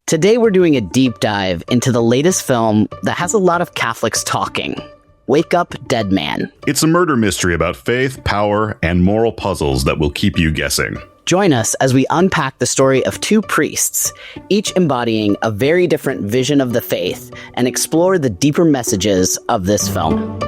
Today we're doing a deep dive into the latest film that has a lot of Catholics talking. Wake Up, Dead Man. It's a murder mystery about faith, power, and moral puzzles that will keep you guessing. Join us as we unpack the story of two priests, each embodying a very different vision of the faith, and explore the deeper messages of this film.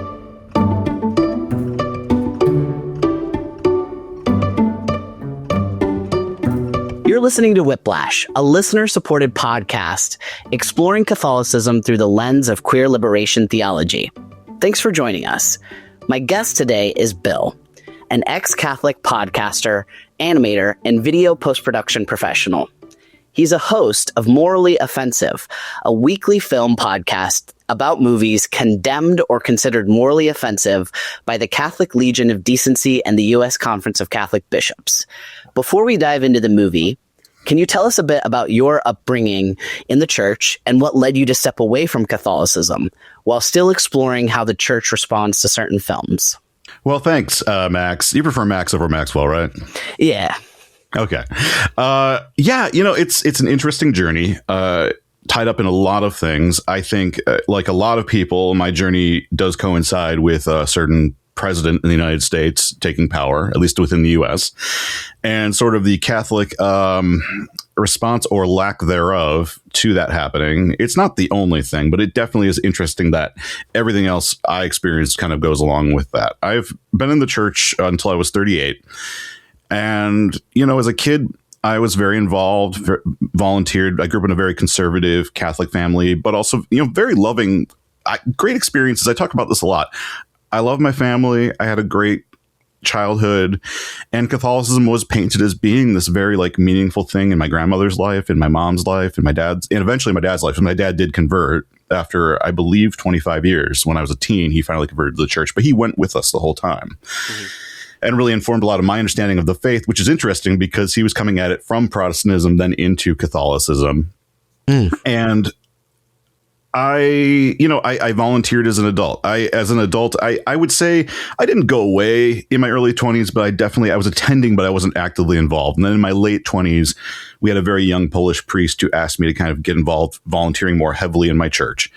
You're listening to Whiplash, a listener-supported podcast exploring Catholicism through the lens of queer liberation theology. Thanks for joining us. My guest today is Bill, an ex-Catholic podcaster, animator, and video post-production professional. He's a host of Morally Offensive, a weekly film podcast about movies condemned or considered morally offensive by the Catholic Legion of Decency and the U.S. Conference of Catholic Bishops. Before we dive into the movie, can you tell us a bit about your upbringing in the church and what led you to step away from Catholicism while still exploring how the church responds to certain films? Well, thanks, Max. You prefer Max over Maxwell, right? Yeah. Okay. It's an interesting journey, tied up in a lot of things. I think, like a lot of people, my journey does coincide with a certain president in the United States taking power, at least within the U.S., and sort of the Catholic response or lack thereof to that happening. It's not the only thing, but it definitely is interesting that everything else I experienced kind of goes along with that. I've been in the church until I was 38. And, as a kid, I was very involved, volunteered. I grew up in a very conservative Catholic family, but also, very loving, great experiences. I talk about this a lot. I love my family. I had a great childhood, and Catholicism was painted as being this very meaningful thing in my grandmother's life, in my mom's life, in my dad's, and eventually my dad's life. And my dad did convert after, I believe, 25 years. When I was a teen, he finally converted to the church, but he went with us the whole time. Mm-hmm. And really informed a lot of my understanding of the faith, which is interesting because he was coming at it from Protestantism, then into Catholicism. And I volunteered as an adult. I would say I didn't go away in my early 20s, but I was attending, but I wasn't actively involved. And then in my late 20s, we had a very young Polish priest who asked me to kind of get involved, volunteering more heavily in my church.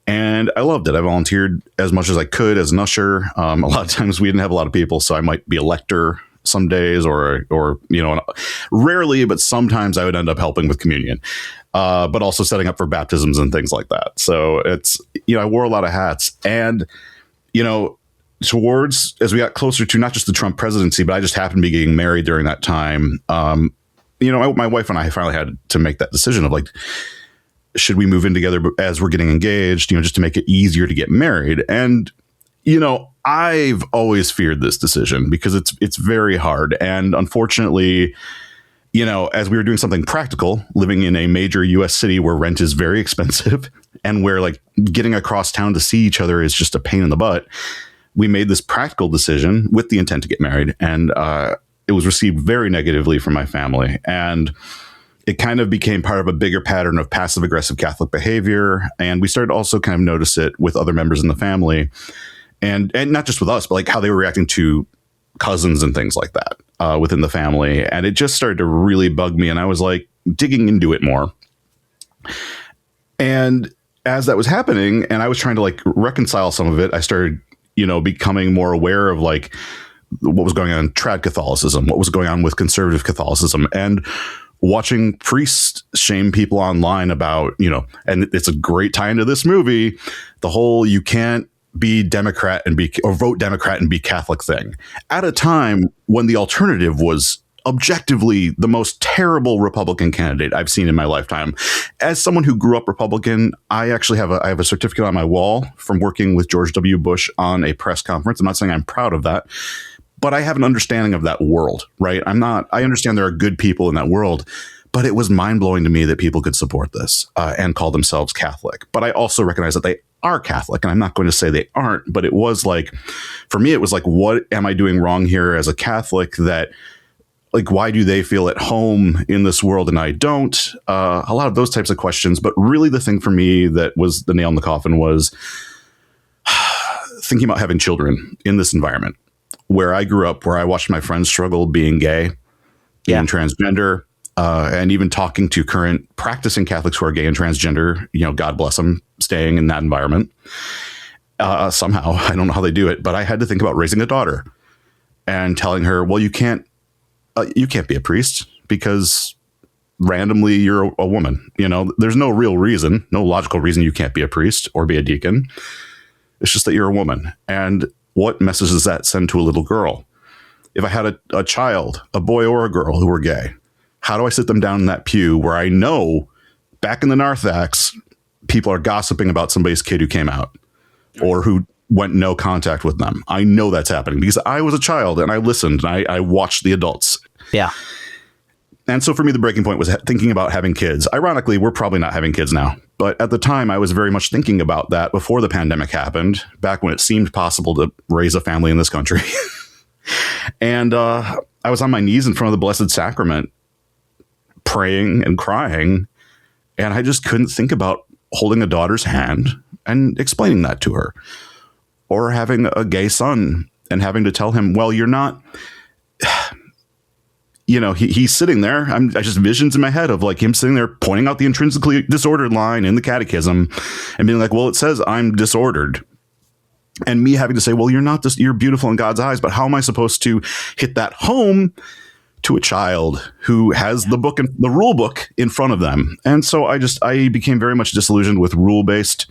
And I loved it. I volunteered as much as I could as an usher. A lot of times we didn't have a lot of people, so I might be a lector some days, or rarely, but sometimes I would end up helping with communion, but also setting up for baptisms and things like that. So it's, I wore a lot of hats. And, towards, as we got closer to not just the Trump presidency, but I just happened to be getting married during that time. My wife and I finally had to make that decision of should we move in together as we're getting engaged, just to make it easier to get married. And, I've always feared this decision because it's very hard. And unfortunately, as we were doing something practical, living in a major US city where rent is very expensive and where getting across town to see each other is just a pain in the butt, we made this practical decision with the intent to get married. And it was received very negatively from my family. And it kind of became part of a bigger pattern of passive aggressive Catholic behavior. And we started to also kind of notice it with other members in the family, and not just with us, but how they were reacting to cousins and things like that within the family. And it just started to really bug me. And I was digging into it more. And as that was happening and I was trying to reconcile some of it, I started, becoming more aware of what was going on in trad Catholicism, what was going on with conservative Catholicism, and watching priests shame people online about, and it's a great tie into this movie, the whole you can't be Democrat or vote Democrat and be Catholic thing at a time when the alternative was objectively the most terrible Republican candidate I've seen in my lifetime. As someone who grew up Republican, I actually have a certificate on my wall from working with George W. Bush on a press conference. I'm not saying I'm proud of that, but I have an understanding of that world, right? I understand there are good people in that world, but it was mind blowing to me that people could support this and call themselves Catholic. But I also recognize that they are Catholic, and I'm not going to say they aren't, but it was for me, it was what am I doing wrong here as a Catholic that, why do they feel at home in this world and I don't? A lot of those types of questions. But really the thing for me that was the nail in the coffin was thinking about having children in this environment where I grew up, where I watched my friends struggle being gay, being transgender, and even talking to current practicing Catholics who are gay and transgender, God bless them, staying in that environment. Somehow, I don't know how they do it, but I had to think about raising a daughter and telling her, well, you can't be a priest because randomly you're a woman. There's no real reason, no logical reason you can't be a priest or be a deacon. It's just that you're a woman. And what message does that send to a little girl? If I had a child, a boy or a girl who were gay, how do I sit them down in that pew where I know back in the Narthex, people are gossiping about somebody's kid who came out or who went no contact with them? I know that's happening because I was a child and I listened and I watched the adults. Yeah. And so for me, the breaking point was thinking about having kids. Ironically, we're probably not having kids now. But at the time, I was very much thinking about that before the pandemic happened, back when it seemed possible to raise a family in this country. And I was on my knees in front of the Blessed Sacrament, praying and crying. And I just couldn't think about holding a daughter's hand and explaining that to her. Or having a gay son and having to tell him, well, you're not... he's sitting there. I just visions in my head of like him sitting there pointing out the intrinsically disordered line in the catechism and being like, well, it says I'm disordered. And me having to say, well, you're not just, you're beautiful in God's eyes, but how am I supposed to hit that home to a child who has the book and the rule book in front of them? And so I became very much disillusioned with rule-based,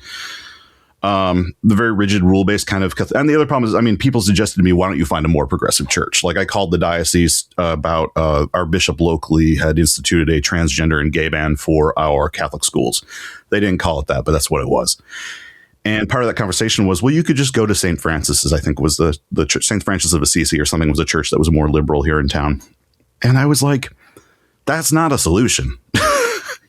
the very rigid rule-based kind of, and the other problem is, people suggested to me, why don't you find a more progressive church? Like I called the diocese about our bishop locally had instituted a transgender and gay ban for our Catholic schools. They didn't call it that, but that's what it was. And part of that conversation was, well, you could just go to St. Francis's, I think was the church, St. Francis of Assisi or something, was a church that was more liberal here in town. And I was like, that's not a solution.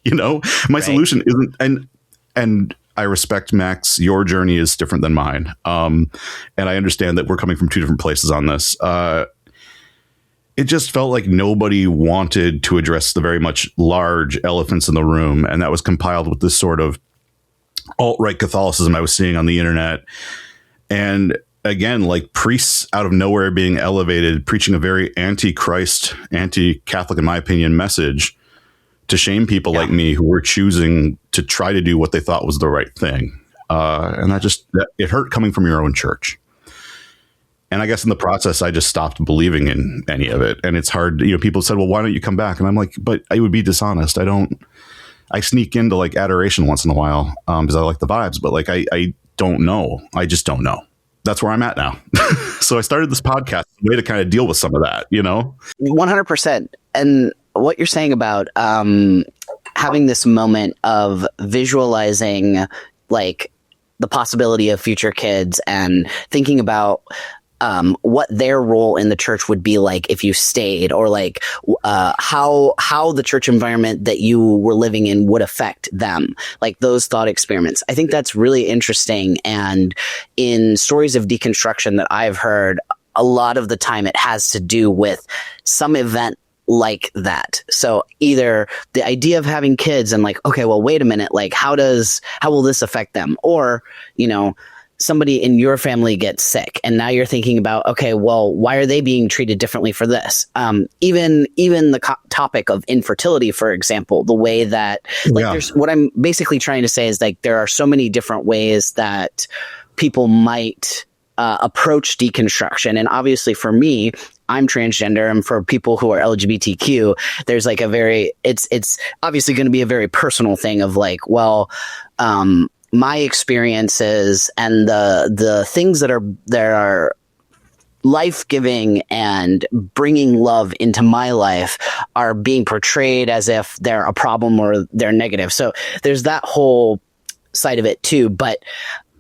My solution isn't, and I respect, Max, your journey is different than mine. And I understand that we're coming from two different places on this. It just felt like nobody wanted to address the very much large elephants in the room. And that was compiled with this sort of alt-right Catholicism I was seeing on the internet. And again, like priests out of nowhere being elevated, preaching a very anti-Christ, anti-Catholic, in my opinion, message to shame people like me who were choosing to try to do what they thought was the right thing. And it hurt coming from your own church. And I guess in the process, I just stopped believing in any of it. And it's hard, people said, well, why don't you come back? And I'm like, but I would be dishonest. I sneak into like adoration once in a while because I like the vibes, but like, I don't know. I just don't know. That's where I'm at now. So I started this podcast way to kind of deal with some of that, 100%. And what you're saying about having this moment of visualizing like the possibility of future kids and thinking about what their role in the church would be like if you stayed, or like how the church environment that you were living in would affect them, like those thought experiments. I think that's really interesting. And in stories of deconstruction that I've heard, a lot of the time it has to do with some event like that. So either the idea of having kids and like, okay, well, wait a minute, like how will this affect them? Or, somebody in your family gets sick and now you're thinking about, okay, well, why are they being treated differently for this? Even the topic of infertility, for example, the way that there's what I'm basically trying to say is like, there are so many different ways that people might approach deconstruction. And obviously for me, I'm transgender, and for people who are LGBTQ, there's like it's obviously going to be a very personal thing of like, well, my experiences and the things that are life-giving and bringing love into my life are being portrayed as if they're a problem or they're negative. So there's that whole side of it too. But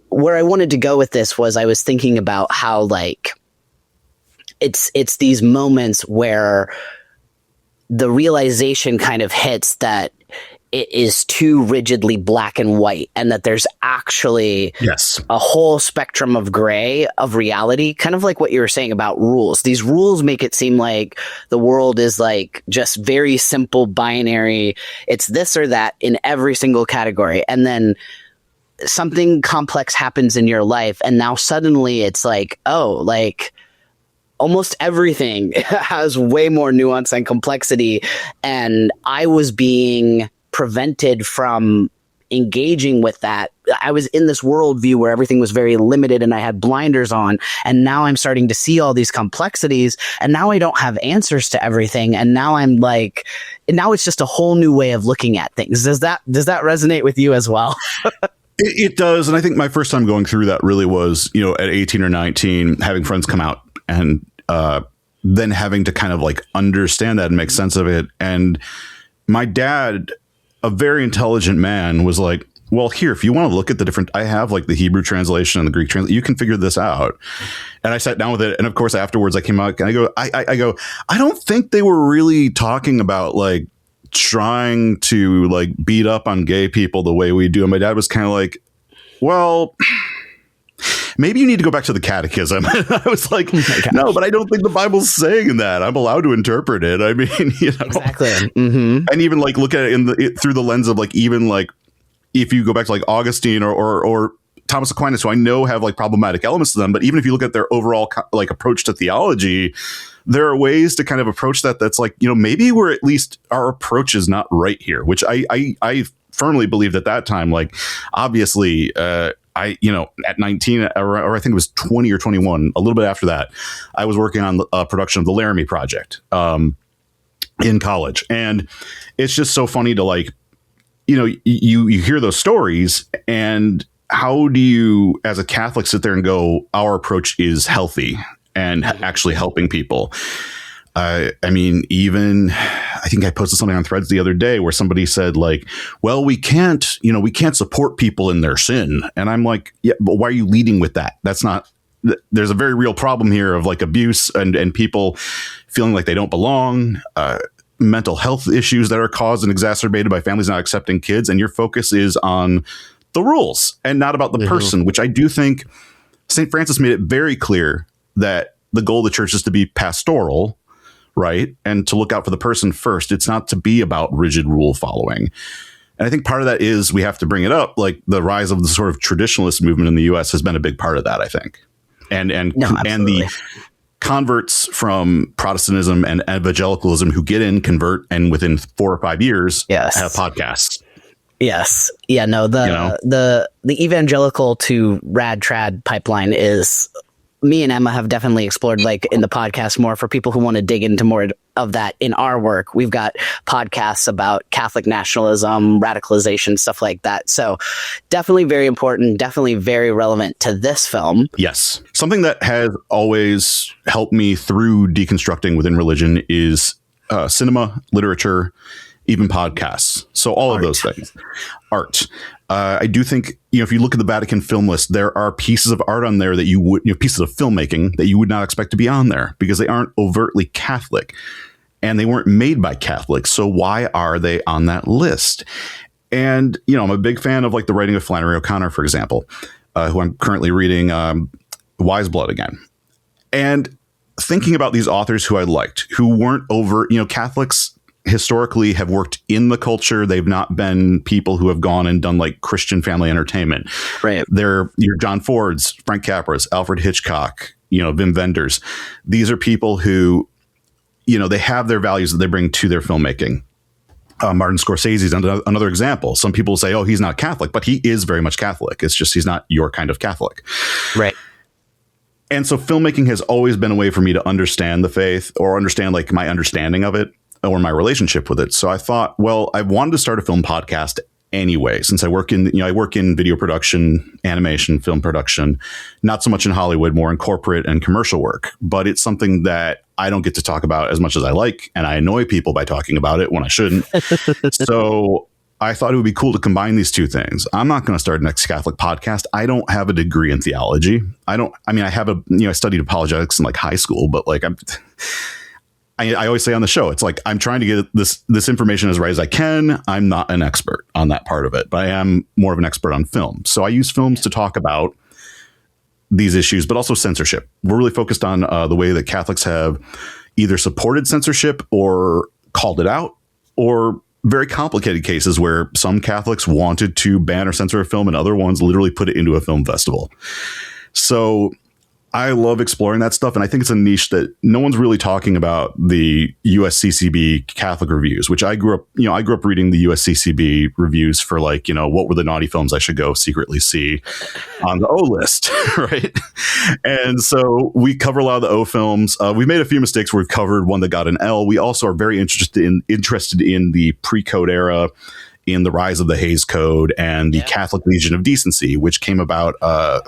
where I wanted to go with this was I was thinking about how like it's these moments where the realization kind of hits that it is too rigidly black and white, and that there's actually a whole spectrum of gray of reality, kind of like what you were saying about rules. These rules make it seem like the world is like just very simple binary. It's this or that in every single category. And then something complex happens in your life, and now suddenly it's like, oh, like almost everything has way more nuance and complexity. And I was being prevented from engaging with that. I was in this worldview where everything was very limited and I had blinders on. And now I'm starting to see all these complexities. And now I don't have answers to everything. And now I'm like, now it's just a whole new way of looking at things. Does that resonate with you as well? It does. And I think my first time going through that really was, at 18 or 19, having friends come out and then having to kind of like understand that and make sense of it. And my dad, a very intelligent man, was like, well, here, if you want to look at the different, I have like the Hebrew translation and the Greek translation, you can figure this out. And I sat down with it. And of course, afterwards I came out and I don't think they were really talking about like trying to like beat up on gay people the way we do. And my dad was kind of like, well, maybe you need to go back to the catechism. I was like, no, but I don't think the Bible's saying that. I'm allowed to interpret it. I mean, Exactly. Mm-hmm. And even like look at it through the lens of like, even like if you go back to like Augustine or Thomas Aquinas, who I know have like problematic elements to them, but even if you look at their overall like approach to theology, there are ways to kind of approach that. That's like, maybe we're at least our approach is not right here, which I firmly believed at that time. Like, obviously, at 19 or I think it was 20 or 21, a little bit after that, I was working on a production of the Laramie Project in college. And it's just so funny to like, you hear those stories, and how do you, as a Catholic, sit there and go, our approach is healthy and actually helping people? I mean, even I think I posted something on Threads the other day where somebody said like, well, we can't support people in their sin. And I'm like, yeah, but why are you leading with that? That's not, there's a very real problem here of like abuse and people feeling like they don't belong, mental health issues that are caused and exacerbated by families not accepting kids. And your focus is on the rules and not about the person, which I do think St. Francis made it very clear that the goal of the church is to be pastoral, right? And to look out for the person first. It's not to be about rigid rule following. And I think part of that is, we have to bring it up, like the rise of the sort of traditionalist movement in the US has been a big part of that, I think. And the converts from Protestantism and evangelicalism who get in, convert, and within 4 or 5 years have podcasts. Yes. Yeah, no, the evangelical to rad trad pipeline is, me and Emma have definitely explored like in the podcast more for people who want to dig into more of that in our work. We've got podcasts about Catholic nationalism, radicalization, stuff like that. So definitely very important, definitely very relevant to this film. Yes. Something that has always helped me through deconstructing within religion is cinema, literature, even podcasts. So all of those things. Art. I do think, if you look at the Vatican film list, there are pieces of art on there that you would, pieces of filmmaking that you would not expect to be on there because they aren't overtly Catholic and they weren't made by Catholics. So why are they on that list? And, I'm a big fan of like the writing of Flannery O'Connor, for example, who I'm currently reading Wise Blood again. And thinking about these authors who I liked, who weren't over, Catholics historically have worked in the culture. They've not been people who have gone and done like Christian family entertainment. Right. They're your John Fords, Frank Capra's, Alfred Hitchcock, Wim Wenders. These are people who, they have their values that they bring to their filmmaking. Martin Scorsese is another example. Some people say, oh, he's not Catholic, but he is very much Catholic. It's just, he's not your kind of Catholic. Right. And so filmmaking has always been a way for me to understand the faith, or understand like my understanding of it, or my relationship with it. So I thought, well, I wanted to start a film podcast anyway, since I work in, I work in video production, animation, film production, not so much in Hollywood, more in corporate and commercial work. But it's something that I don't get to talk about as much as I like, and I annoy people by talking about it when I shouldn't. So I thought it would be cool to combine these two things. I'm not going to start an ex-Catholic podcast. I don't have a degree in theology. I have I studied apologetics in like high school, but like I always say on the show, it's like, I'm trying to get this information as right as I can. I'm not an expert on that part of it, but I am more of an expert on film. So I use films to talk about these issues, but also censorship. We're really focused on the way that Catholics have either supported censorship or called it out, or very complicated cases where some Catholics wanted to ban or censor a film and other ones literally put it into a film festival. So I love exploring that stuff, and I think it's a niche that no one's really talking about. The USCCB Catholic reviews, which I grew up reading the USCCB reviews for, like, what were the naughty films I should go secretly see on the O list, right? And so we cover a lot of the O films. We've made a few mistakes where we've covered one that got an L. We also are very interested in the pre-code era, in the rise of the Hays Code and the Catholic Legion of Decency, which came about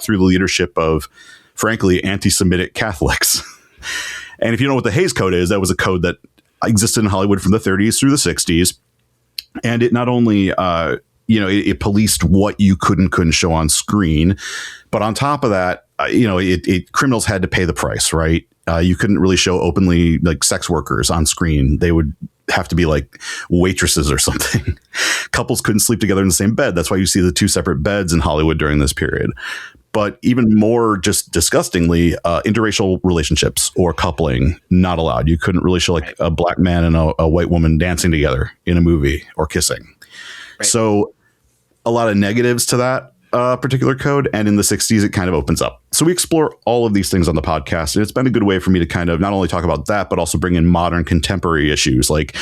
through the leadership of, frankly, anti-Semitic Catholics. And if you know what the Hays Code is, that was a code that existed in Hollywood from the 30s through the 60s. And it not only, it policed what you could and couldn't show on screen, but on top of that, criminals had to pay the price, right? You couldn't really show openly, like, sex workers on screen. They would have to be like waitresses or something. Couples couldn't sleep together in the same bed. That's why you see the 2 separate beds in Hollywood during this period. But even more just disgustingly, interracial relationships or coupling, not allowed. You couldn't really show, like, a black man and a white woman dancing together in a movie or kissing. Right. So a lot of negatives to that particular code. And in the 60s, it kind of opens up. So we explore all of these things on the podcast. And it's been a good way for me to kind of not only talk about that, but also bring in modern contemporary issues. Like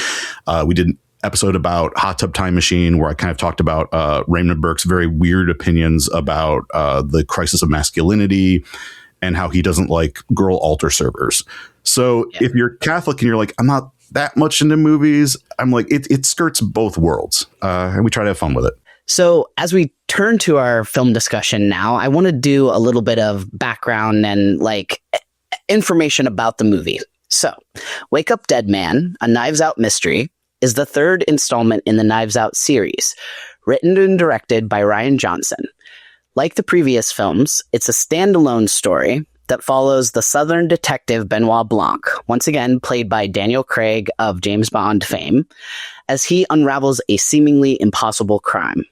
we did an episode about Hot Tub Time Machine, where I kind of talked about Raymond Burke's very weird opinions about the crisis of masculinity and how he doesn't like girl altar servers. So if you're Catholic and you're like, I'm not that much into movies, I'm like, it skirts both worlds. And we try to have fun with it. So as we turn to our film discussion now, I want to do a little bit of background and, like, information about the movie. So Wake Up Dead Man, a Knives Out mystery, is the 3rd installment in the Knives Out series, written and directed by Rian Johnson. Like the previous films, it's a standalone story that follows the Southern detective Benoit Blanc, once again played by Daniel Craig of James Bond fame, as he unravels a seemingly impossible crime.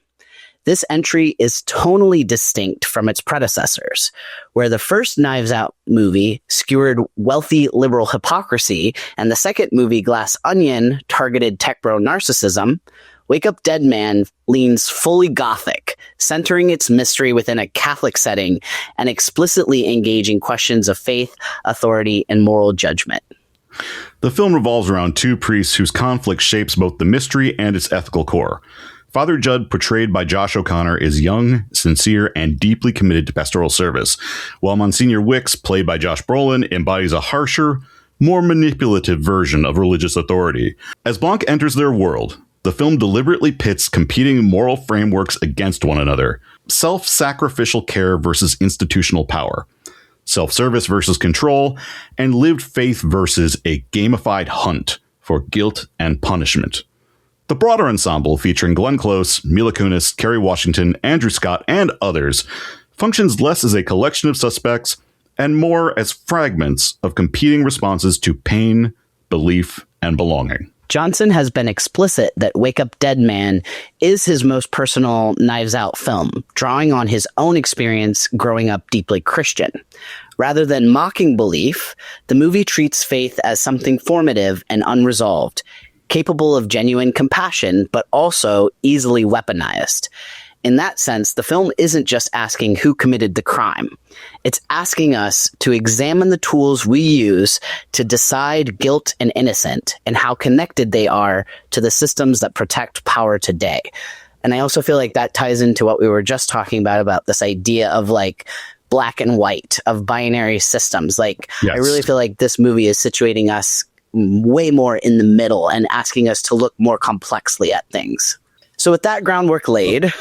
This entry is tonally distinct from its predecessors, where the first Knives Out movie skewered wealthy liberal hypocrisy and the second movie, Glass Onion, targeted tech bro narcissism. Wake Up Dead Man leans fully gothic, centering its mystery within a Catholic setting and explicitly engaging questions of faith, authority, and moral judgment. The film revolves around 2 priests whose conflict shapes both the mystery and its ethical core. Father Judd, portrayed by Josh O'Connor, is young, sincere, and deeply committed to pastoral service, while Monsignor Wicks, played by Josh Brolin, embodies a harsher, more manipulative version of religious authority. As Blanc enters their world, the film deliberately pits competing moral frameworks against one another. Self-sacrificial care versus institutional power. Self-service versus control, and lived faith versus a gamified hunt for guilt and punishment. The broader ensemble, featuring Glenn Close, Mila Kunis, Kerry Washington, Andrew Scott, and others, functions less as a collection of suspects and more as fragments of competing responses to pain, belief, and belonging. Johnson has been explicit that Wake Up Dead Man is his most personal Knives Out film, drawing on his own experience growing up deeply Christian. Rather than mocking belief, the movie treats faith as something formative and unresolved, capable of genuine compassion, but also easily weaponized. In that sense, the film isn't just asking who committed the crime. It's asking us to examine the tools we use to decide guilt and innocent and how connected they are to the systems that protect power today. And I also feel like that ties into what we were just talking about this idea of, like, black and white, of binary systems. Like, yes. I really feel like this movie is situating us way more in the middle and asking us to look more complexly at things. So with that groundwork laid,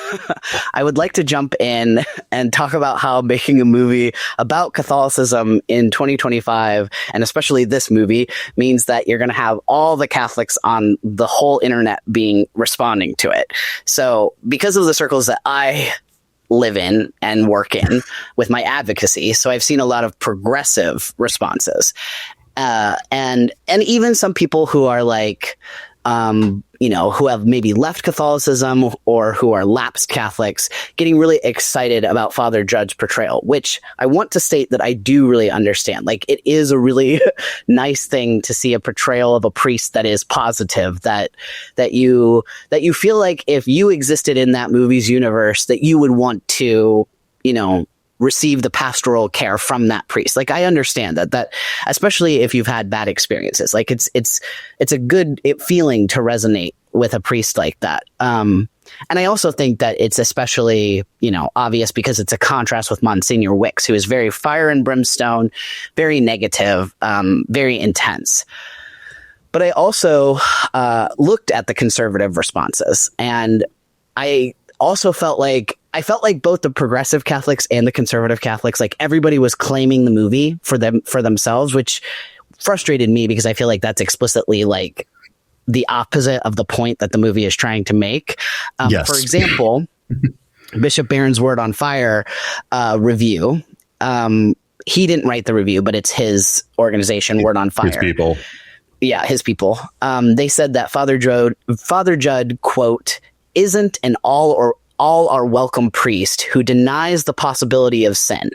I would like to jump in and talk about how making a movie about Catholicism in 2025, and especially this movie, means that you're going to have all the Catholics on the whole internet responding to it. So because of the circles that I live in and work in with my advocacy, so I've seen a lot of progressive responses. And even some people who are like, who have maybe left Catholicism or who are lapsed Catholics, getting really excited about Father Judd's portrayal, which I want to state that I do really understand. Like, it is a really nice thing to see a portrayal of a priest that is positive, that you feel like if you existed in that movie's universe, that you would want to, receive the pastoral care from that priest. Like, I understand that especially if you've had bad experiences, like it's a good feeling to resonate with a priest like that. And I also think that it's especially, obvious because it's a contrast with Monsignor Wicks, who is very fire and brimstone, very negative, very intense. But I also looked at the conservative responses, and I also felt like both the progressive Catholics and the conservative Catholics, like everybody was claiming the movie for themselves, which frustrated me because I feel like that's explicitly like the opposite of the point that the movie is trying to make. Yes. For example, Bishop Barron's Word on Fire review. He didn't write the review, but it's his organization, Word on Fire. His people. Yeah, his people. They said that Father Judd, quote, isn't an all are welcome priest who denies the possibility of sin.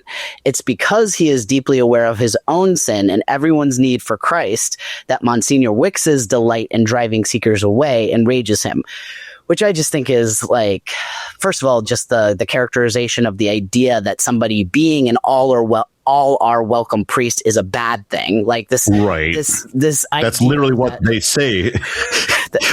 It's because he is deeply aware of his own sin and everyone's need for Christ that Monsignor Wicks's delight in driving seekers away enrages him. Which I just think is like, first of all, just the characterization of the idea that somebody being an all are welcome priest is a bad thing. Like this, right? This that's literally what they say.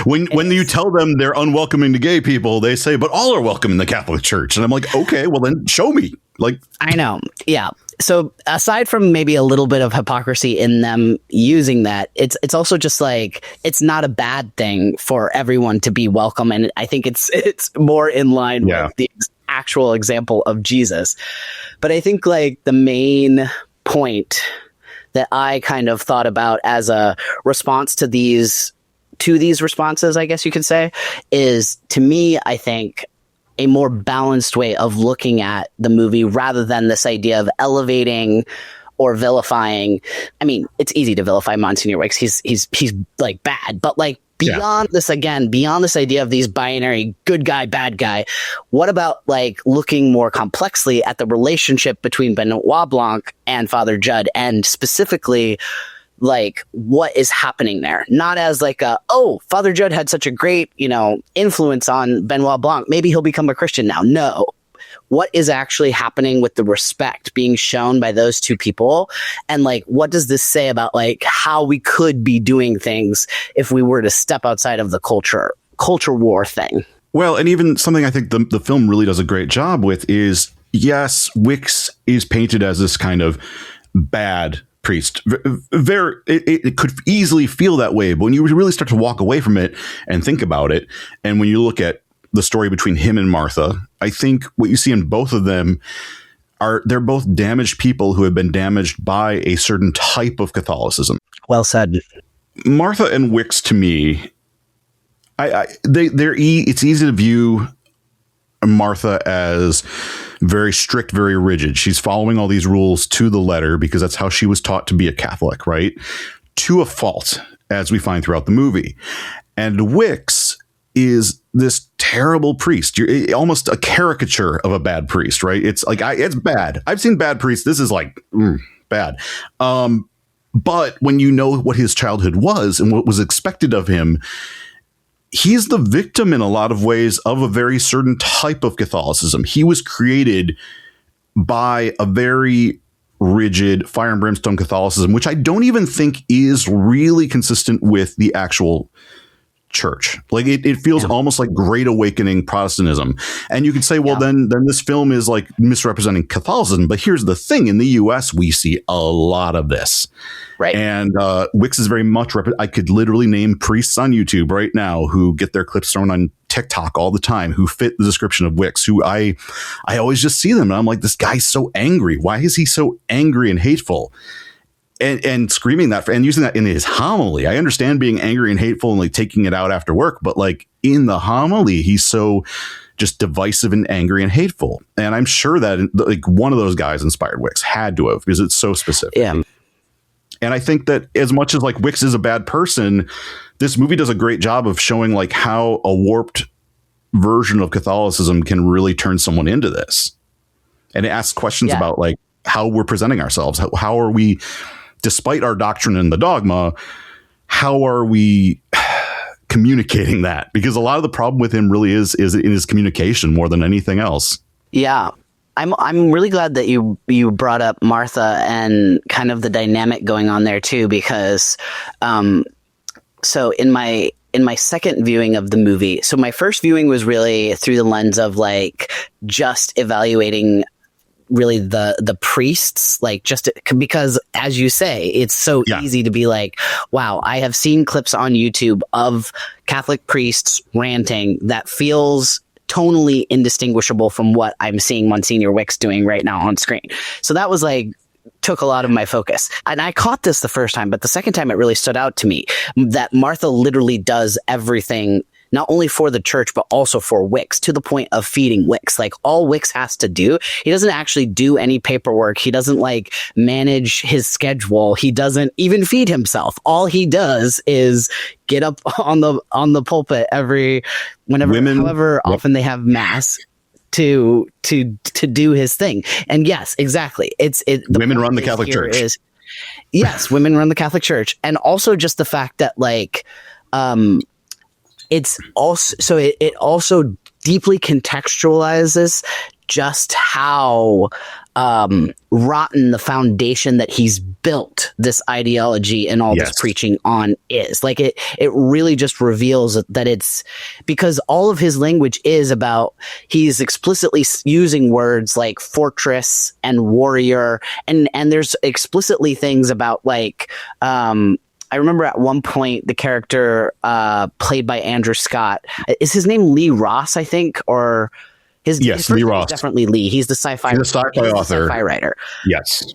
When you tell them they're unwelcoming to gay people, they say, "But all are welcome in the Catholic Church." And I'm like, okay, well then show me. Like, I know, yeah. So aside from maybe a little bit of hypocrisy in them using that, it's also just like, it's not a bad thing for everyone to be welcome. And I think it's more in line with the actual example of Jesus. But I think like the main point that I kind of thought about as a response to these responses, I guess you could say, is, to me, I think, a more balanced way of looking at the movie rather than this idea of elevating or vilifying. I mean, it's easy to vilify Monsignor Wicks. He's like bad, but like beyond this idea of these binary good guy, bad guy, what about like looking more complexly at the relationship between Benoit Blanc and Father Judd, and specifically like what is happening there? Not as like Father Judd had such a great, influence on Benoit Blanc, maybe he'll become a Christian now. No. What is actually happening with the respect being shown by those two people? And like, what does this say about like how we could be doing things if we were to step outside of the culture war thing? Well, and even something I think the film really does a great job with is, yes, Wicks is painted as this kind of bad priest. It could easily feel that way, but when you really start to walk away from it and think about it, and when you look at the story between him and Martha, I think what you see in both of them they're both damaged people who have been damaged by a certain type of Catholicism. Well said. Martha and Wicks, to me, it's easy to view Martha as very strict, very rigid. She's following all these rules to the letter because that's how she was taught to be a Catholic, right? To a fault, as we find throughout the movie. And Wicks is this terrible priest. You're almost a caricature of a bad priest, right? It's like, it's bad. I've seen bad priests. This is like bad. But when you know what his childhood was and what was expected of him, he's the victim in a lot of ways of a very certain type of Catholicism. He was created by a very rigid fire and brimstone Catholicism, which I don't even think is really consistent with the actual church. Like it feels almost like Great Awakening Protestantism. And you could say, well, then this film is like misrepresenting Catholicism. But here's the thing. In the US, we see a lot of this. Right. And Wicks is very much, I could literally name priests on YouTube right now who get their clips thrown on TikTok all the time, who fit the description of Wicks, who I always just see them. And I'm like, this guy's so angry. Why is he so angry and hateful? And screaming that and using that in his homily. I understand being angry and hateful and like taking it out after work, but like in the homily, he's so just divisive and angry and hateful. And I'm sure that like one of those guys inspired Wicks, had to have, because it's so specific. Yeah. And I think that as much as like Wicks is a bad person, this movie does a great job of showing like how a warped version of Catholicism can really turn someone into this. And it asks questions about like how we're presenting ourselves. How are we, despite our doctrine and the dogma, how are we communicating that? Because a lot of the problem with him really is in his communication more than anything else. Yeah. I'm really glad that you brought up Martha and kind of the dynamic going on there too, because so in my second viewing of the movie, so my first viewing was really through the lens of like just evaluating really the priests, like just because, as you say, it's so easy to be like, wow, I have seen clips on YouTube of Catholic priests ranting that feels tonally indistinguishable from what I'm seeing Monsignor Wicks doing right now on screen. So that was like, took a lot of my focus. And I caught this the first time, but the second time it really stood out to me that Martha literally does everything, not only for the church, but also for Wicks, to the point of feeding Wicks. Like, all Wicks has to do, he doesn't actually do any paperwork. He doesn't like manage his schedule. He doesn't even feed himself. All he does is get up on the pulpit however often they have mass to do his thing. And yes, exactly. Women run the Catholic Church. Yes, women run the Catholic Church. And also just the fact that like, it also deeply contextualizes just how rotten the foundation that he's built this ideology and all this preaching on is. Like, it really just reveals that it's because all of his language is about, he's explicitly using words like fortress and warrior, and there's explicitly things about like I remember at one point the character played by Andrew Scott, is his name Lee Ross, I think, or his first Lee name Ross. is definitely Lee. He's the sci-fi author, sci-fi writer. Yes.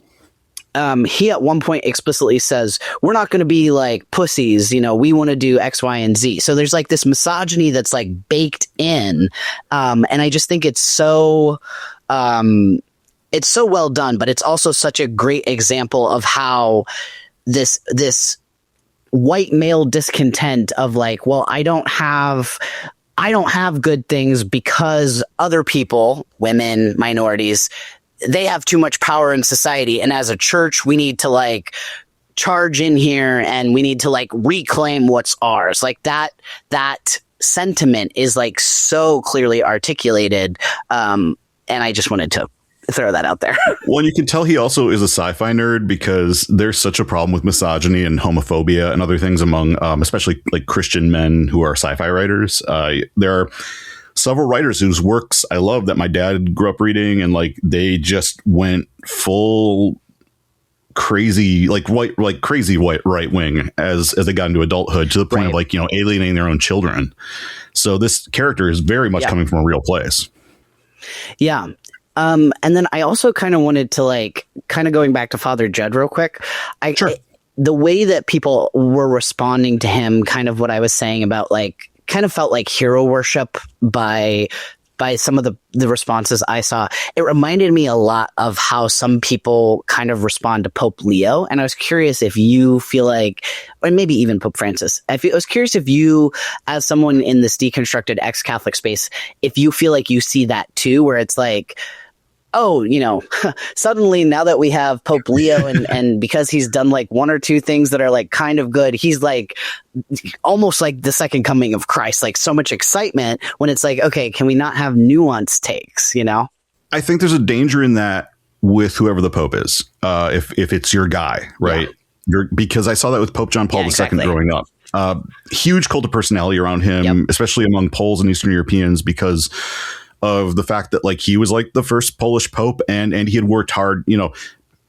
He at one point explicitly says, we're not going to be like pussies, we want to do X, Y, and Z. So there's like this misogyny that's like baked in. And I just think it's so well done, but it's also such a great example of how this white male discontent of like, well, I don't have good things because other people, women, minorities, they have too much power in society. And as a church, we need to like charge in here and we need to like reclaim what's ours. Like that sentiment is like so clearly articulated. And I just wanted to throw that out there. Well, you can tell he also is a sci-fi nerd because there's such a problem with misogyny and homophobia and other things among especially like Christian men who are sci-fi writers. There are several writers whose works I love that my dad grew up reading, and like they just went full crazy, crazy white right wing as they got into adulthood, to the point of like, alienating their own children. So this character is very much coming from a real place. Yeah. And then I also kind of wanted to like, kind of going back to Father Judd real quick. The way that people were responding to him, kind of what I was saying about like, kind of felt like hero worship by some of the responses I saw. It reminded me a lot of how some people kind of respond to Pope Leo. And I was curious if you feel like, or maybe even Pope Francis, I was curious if you, as someone in this deconstructed ex-Catholic space, if you feel like you see that too, where it's like, oh, suddenly now that we have Pope Leo and because he's done like one or two things that are like kind of good, he's like almost like the second coming of Christ, like so much excitement, when it's like, okay, can we not have nuanced takes, I think there's a danger in that with whoever the Pope is, if it's your guy, right? Yeah. Because I saw that with Pope John Paul II growing up. Huge cult of personality around him, especially among Poles and Eastern Europeans, because of the fact that like he was like the first Polish Pope and he had worked hard,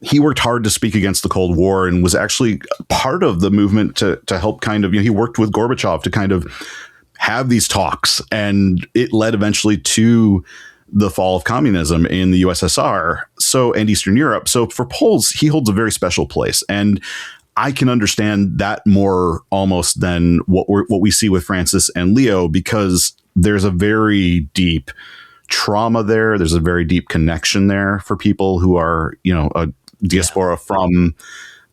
he worked hard to speak against the Cold War and was actually part of the movement to help kind of, he worked with Gorbachev to kind of have these talks, and it led eventually to the fall of communism in the USSR and Eastern Europe. So for Poles, he holds a very special place, and I can understand that more almost than what we see with Francis and Leo, because there's a very deep trauma there. There's a very deep connection there for people who are, a diaspora from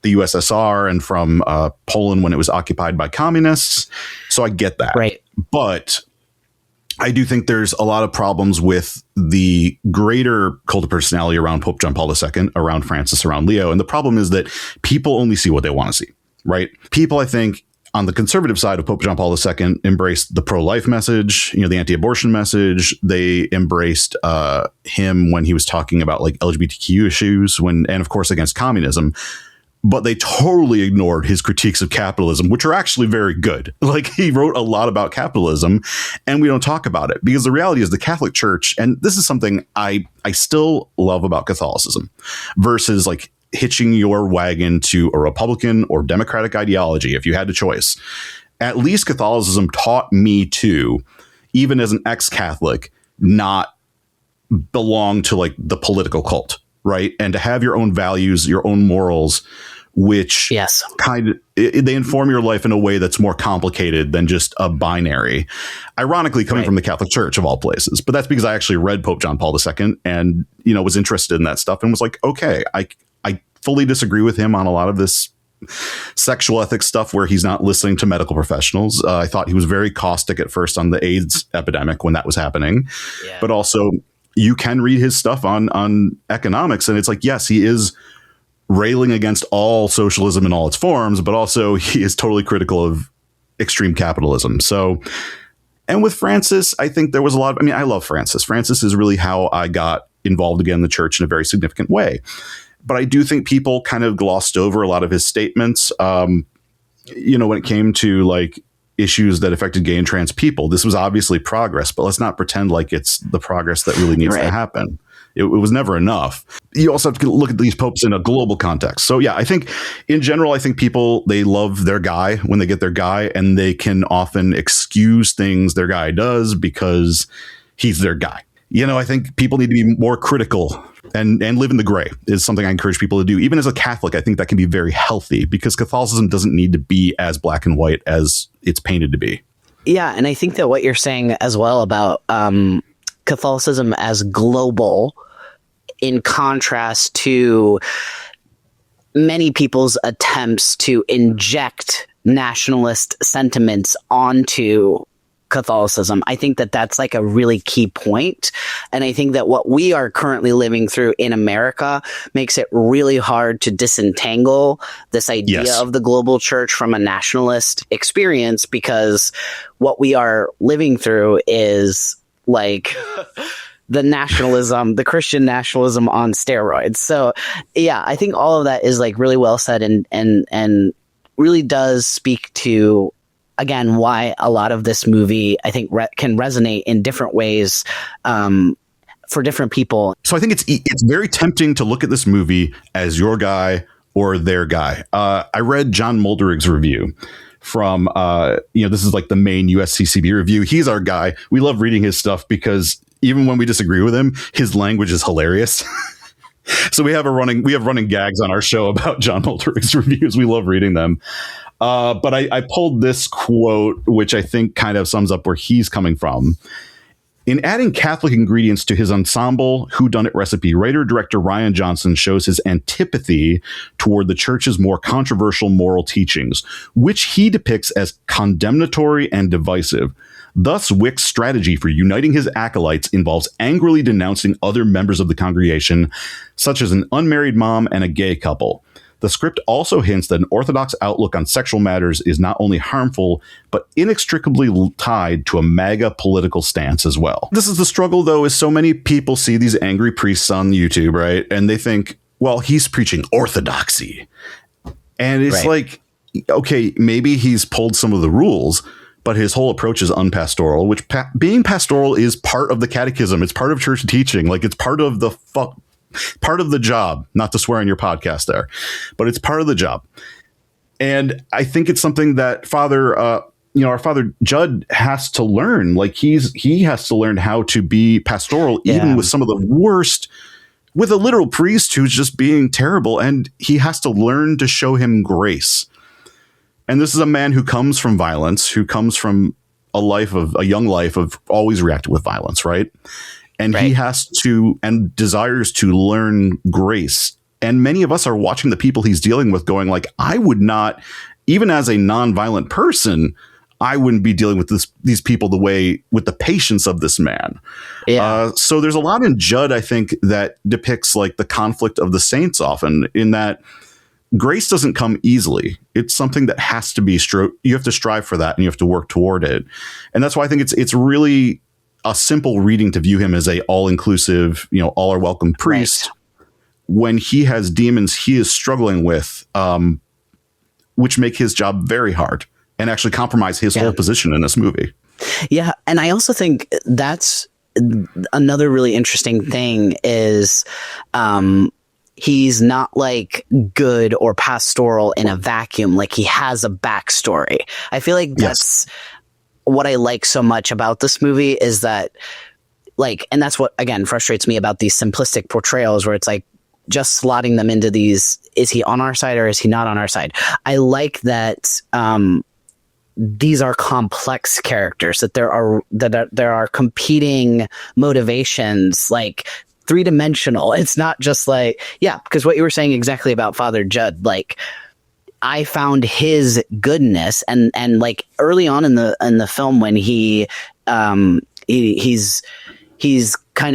the USSR and from Poland when it was occupied by communists. So I get that. Right. But I do think there's a lot of problems with the greater cult of personality around Pope John Paul II, around Francis, around Leo. And the problem is that people only see what they want to see, right? People, I think, on the conservative side of Pope John Paul II embraced the pro-life message, the anti-abortion message. They embraced him when he was talking about like LGBTQ issues and of course against communism. But they totally ignored his critiques of capitalism, which are actually very good. Like, he wrote a lot about capitalism, and we don't talk about it because the reality is the Catholic Church, and this is something I still love about Catholicism versus like hitching your wagon to a Republican or Democratic ideology if you had the choice. At least Catholicism taught me to, even as an ex-Catholic, not belong to like the political cult. Right. And to have your own values, your own morals, which they inform your life in a way that's more complicated than just a binary. Ironically, coming from the Catholic Church of all places. But that's because I actually read Pope John Paul II and, was interested in that stuff and was like, OK, I fully disagree with him on a lot of this sexual ethics stuff where he's not listening to medical professionals. I thought he was very caustic at first on the AIDS epidemic when that was happening. Yeah. But also, you can read his stuff on economics, and it's like, yes, he is railing against all socialism in all its forms, but also he is totally critical of extreme capitalism. So, and with Francis, I think there was a lot of, I love Francis. Francis is really how I got involved again in the church in a very significant way. But I do think people kind of glossed over a lot of his statements, when it came to like issues that affected gay and trans people. This was obviously progress, but let's not pretend like it's the progress that really needs to happen. It was never enough. You also have to look at these popes in a global context. So yeah, I think in general, I think people, they love their guy when they get their guy, and they can often excuse things their guy does because he's their guy. I think people need to be more critical and live in the gray is something I encourage people to do. Even as a Catholic, I think that can be very healthy because Catholicism doesn't need to be as black and white as it's painted to be. Yeah. And I think that what you're saying as well about Catholicism as global, in contrast to many people's attempts to inject nationalist sentiments onto Catholicism. I think that that's like a really key point. And I think that what we are currently living through in America makes it really hard to disentangle this idea of the global church from a nationalist experience, because what we are living through is like the nationalism, the Christian nationalism on steroids. So yeah, I think all of that is like really well said and really does speak to, again, why a lot of this movie, I think, can resonate in different ways for different people. So I think it's very tempting to look at this movie as your guy or their guy. I read John Molderig's review from, this is like the main USCCB review. He's our guy. We love reading his stuff because even when we disagree with him, his language is hilarious. So we have running gags on our show about John Molderig's reviews. We love reading them. But I pulled this quote, which I think kind of sums up where he's coming from. In adding Catholic ingredients to his ensemble whodunit recipe, writer-director Rian Johnson shows his antipathy toward the church's more controversial moral teachings, which he depicts as condemnatory and divisive. Thus, Wick's strategy for uniting his acolytes involves angrily denouncing other members of the congregation, such as an unmarried mom and a gay couple. The script also hints that an orthodox outlook on sexual matters is not only harmful, but inextricably tied to a MAGA political stance as well. This is the struggle, though, is so many people see these angry priests on YouTube, right? And they think, well, he's preaching orthodoxy. And it's like, okay, maybe he's pulled some of the rules, but his whole approach is unpastoral, which being pastoral is part of the catechism. It's part of church teaching. Like, it's part of the part of the job, not to swear on your podcast there, but it's part of the job. And I think it's something that our Father Judd has to learn. Like he has to learn how to be pastoral, even with some of the worst, with a literal priest who's just being terrible. And he has to learn to show him grace. And this is a man who comes from violence, who comes from a young life of always reacting with violence. Right. And he has to and desires to learn grace. And many of us are watching the people he's dealing with going like, I would not, even as a nonviolent person, I wouldn't be dealing with these people with the patience of this man. Yeah. So there's a lot in Judd, I think, that depicts like the conflict of the saints often, in that grace doesn't come easily. It's something that has to be you have to strive for that, and you have to work toward it. And that's why I think it's really a simple reading to view him as a all-inclusive, all are welcome priest. Right. When he has demons he is struggling with, which make his job very hard and actually compromise his whole position in this movie. Yeah. And I also think that's another really interesting thing is, he's not like good or pastoral in a vacuum. Like, he has a backstory. I feel like that's what I like so much about this movie is that, like, and that's what, again, frustrates me about these simplistic portrayals where it's like just slotting them into these, is he on our side or is he not on our side? I like that, these are complex characters, that there are competing motivations, like three-dimensional. It's not just like, because what you were saying exactly about Father Judd, like, I found his goodness and like early on in the film when he's kind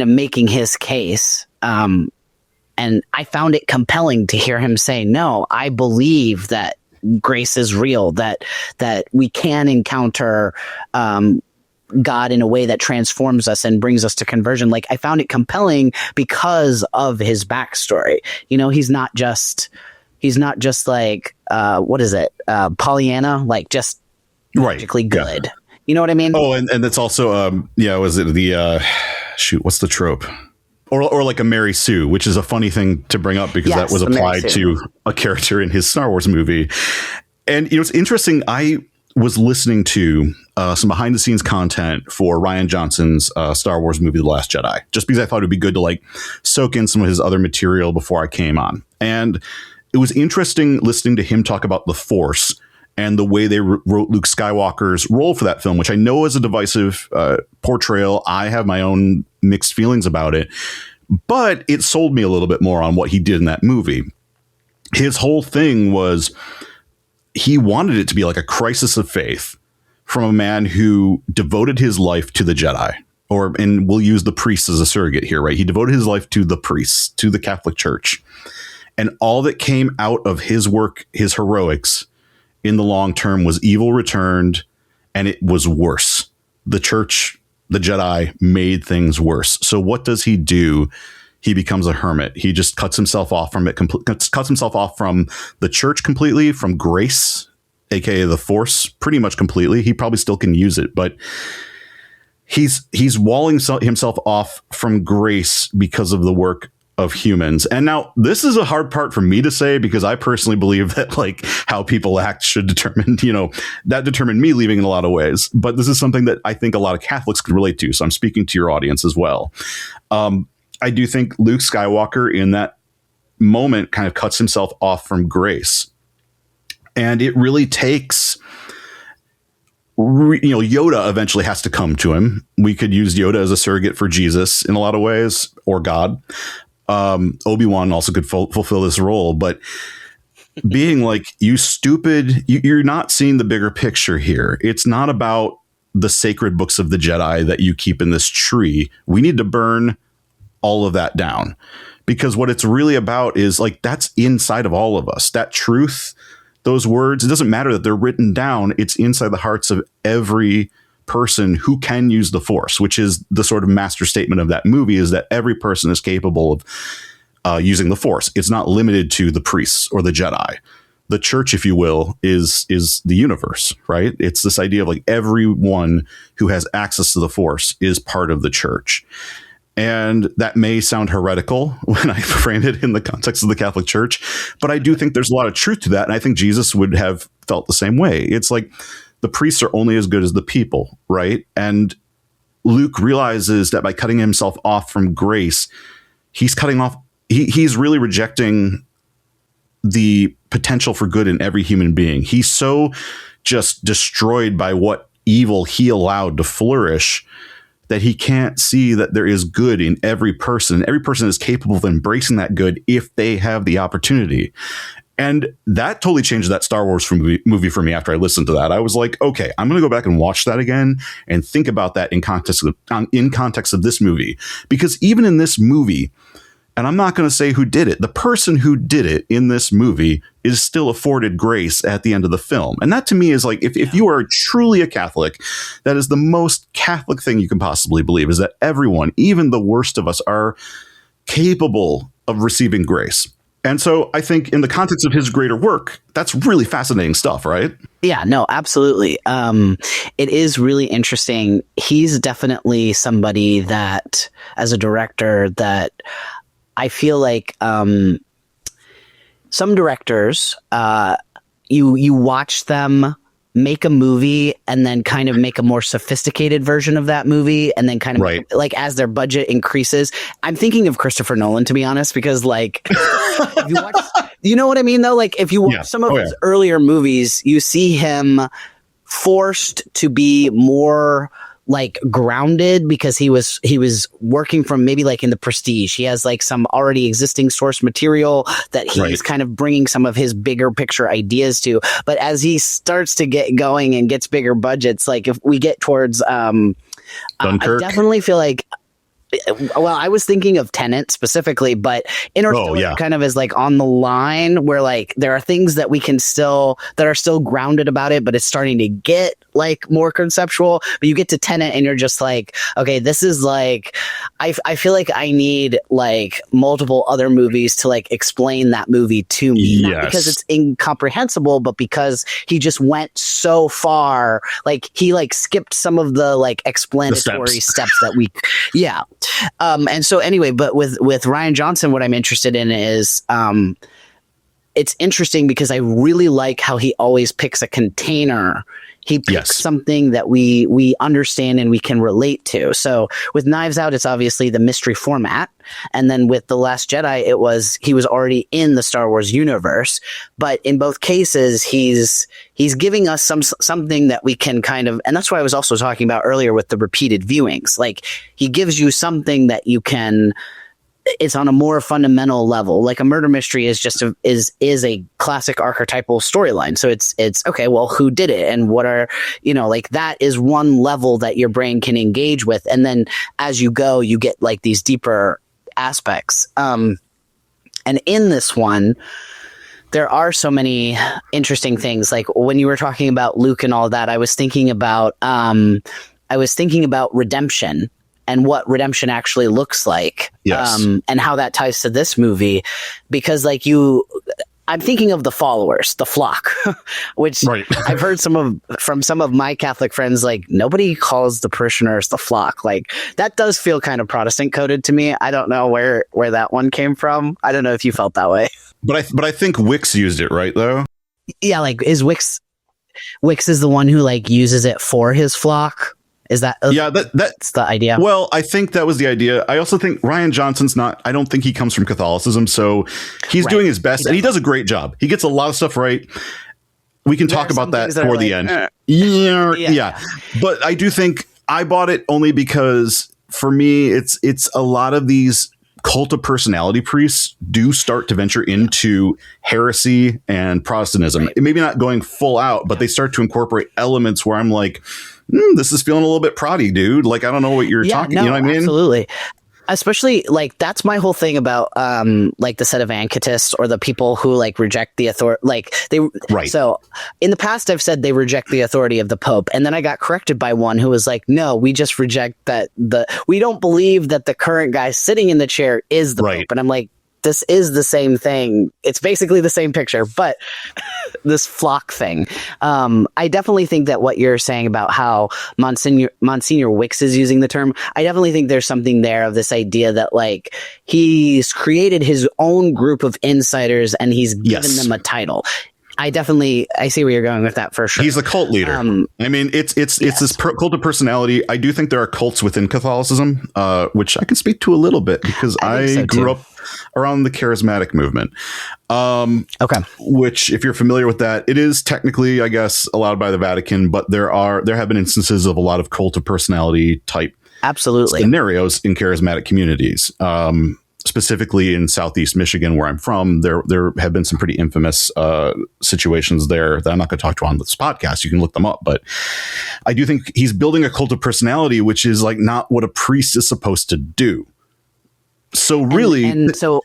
of making his case, and I found it compelling to hear him say, no, I believe that grace is real, that we can encounter God in a way that transforms us and brings us to conversion. Like, I found it compelling because of his backstory. He's not just like, what is it? Pollyanna, like just magically good. Yeah. You know what I mean? Oh, and it's also, was it the, what's the trope? Or like a Mary Sue, which is a funny thing to bring up because that was applied to a character in his Star Wars movie. And it's interesting. I was listening to some behind the scenes content for Rian Johnson's Star Wars movie, The Last Jedi, just because I thought it'd be good to like soak in some of his other material before I came on. And it was interesting listening to him talk about the Force and the way they wrote Luke Skywalker's role for that film, which I know is a divisive portrayal. I have my own mixed feelings about it, but it sold me a little bit more on what he did in that movie. His whole thing was he wanted it to be like a crisis of faith from a man who devoted his life to the Jedi, and we'll use the priests as a surrogate here, right? He devoted his life to the priests, to the Catholic Church, and all that came out of his work, his heroics, in the long term was evil returned, and it was worse. The church, the Jedi, made things worse. So what does he do? He becomes a hermit. He just cuts himself off from it. Cuts himself off from the church completely, from grace, aka the Force, pretty much completely. He probably still can use it, but he's walling himself off from grace because of the work of humans. And now this is a hard part for me to say because I personally believe that like how people act should determine, that determined me leaving in a lot of ways. But this is something that I think a lot of Catholics could relate to. So I'm speaking to your audience as well. I do think Luke Skywalker in that moment kind of cuts himself off from grace. And it really takes, Yoda eventually has to come to him. We could use Yoda as a surrogate for Jesus in a lot of ways, or God. Obi-Wan also could fulfill this role, but being like, you stupid, you're not seeing the bigger picture here. It's not about the sacred books of the Jedi that you keep in this tree. We need to burn all of that down, because what it's really about is like, that's inside of all of us. That truth, those words, it doesn't matter that they're written down. It's inside the hearts of every person who can use the Force, which is the sort of master statement of that movie, is that every person is capable of using the Force. It's not limited to the priests or the Jedi. The church, if you will, is the universe, right? It's this idea of like everyone who has access to the Force is part of the church. And that may sound heretical when I frame it in the context of the Catholic Church, but I do think there's a lot of truth to that. And I think Jesus would have felt the same way. It's like the priests are only as good as the people, right? And Luke realizes that by cutting himself off from grace, he's cutting off, he's really rejecting the potential for good in every human being. He's so just destroyed by what evil he allowed to flourish that he can't see that there is good in every person. Every person is capable of embracing that good if they have the opportunity. And that totally changed that Star Wars movie for me after I listened to that. I was like, okay, I'm going to go back and watch that again and think about that in context of this movie. Because even in this movie, and I'm not going to say who did it. The person who did it in this movie is still afforded grace at the end of the film. And that to me is like, if you are truly a Catholic, that is the most Catholic thing you can possibly believe, is that everyone, even the worst of us, are capable of receiving grace. And so I think in the context of his greater work, that's really fascinating stuff, right? Yeah, no, absolutely. It is really interesting. He's definitely somebody that, as a director, that I feel like some directors, you watch them make a movie and then kind of make a more sophisticated version of that movie, and then kind of like as their budget increases. I'm thinking of Christopher Nolan, to be honest, because like if you watch, you know what I mean though? Like if you watch some of his earlier movies, you see him forced to be more like grounded because he was working from maybe like in the Prestige. He has like some already existing source material that he's kind of bringing some of his bigger picture ideas to. But as he starts to get going and gets bigger budgets, like if we get towards I definitely feel like, well, I was thinking of Tenet specifically, but Interstellar kind of is like on the line where like there are things that we can still, that are still grounded about it, but it's starting to get like more conceptual. But you get to Tenet and you're just like, okay, this is like, I feel like I need like multiple other movies to like explain that movie to me. Not because it's incomprehensible, but because he just went so far, like he like skipped some of the like explanatory steps that we, and so anyway, but with Rian Johnson, what I'm interested in is, it's interesting because I really like how he always picks a container. He picks something that we understand and we can relate to. So with Knives Out, it's obviously the mystery format. And then with The Last Jedi, he was already in the Star Wars universe. But in both cases, he's giving us something that we can kind of, and that's what I was also talking about earlier with the repeated viewings. Like he gives you something that you can, it's on a more fundamental level. Like a murder mystery is just is a classic archetypal storyline. So it's okay, well, who did it and what are, like that is one level that your brain can engage with. And then as you go, you get like these deeper aspects. And in this one, there are so many interesting things. Like when you were talking about Luke and all that, I was thinking about redemption and what redemption actually looks like, and how that ties to this movie, because like I'm thinking of the followers, the flock, which I've heard from some of my Catholic friends, like nobody calls the parishioners the flock. Like that does feel kind of Protestant coded to me. I don't know where that one came from. I don't know if you felt that way. But I think Wix used it, right, though? Yeah, like is Wix is the one who like uses it for his flock? Is that that's the idea? Well, I think that was the idea. I also think Rian Johnson's not, I don't think he comes from Catholicism, so he's doing his best, and he does a great job. He gets a lot of stuff right. We can talk about that toward the end. But I do think I bought it only because for me, it's a lot of these cult of personality priests do start to venture into heresy and Protestantism. Maybe not going full out, but they start to incorporate elements where I'm like, this is feeling a little bit proddy, dude. Like, I don't know what you're talking. You know what I mean? Absolutely. Especially like that's my whole thing about like the set of Ancatists or the people who like reject the authority. Like So in the past, I've said they reject the authority of the Pope, and then I got corrected by one who was like, "No, we just reject that we don't believe that the current guy sitting in the chair is the Pope." And I'm like, this is the same thing. It's basically the same picture, but this flock thing. I definitely think that what you're saying about how Monsignor Wix is using the term, I definitely think there's something there of this idea that like he's created his own group of insiders and he's given them a title. I see where you're going with that for sure. He's a cult leader. I mean, it's this cult of personality. I do think there are cults within Catholicism, which I can speak to a little bit because I grew up around the charismatic movement. Which, if you're familiar with that, it is technically, I guess, allowed by the Vatican, but there have been instances of a lot of cult of personality type scenarios in charismatic communities. Specifically in Southeast Michigan, where I'm from, there have been some pretty infamous situations there that I'm not going to talk to on this podcast. You can look them up, but I do think he's building a cult of personality, which is like not what a priest is supposed to do. So really, and so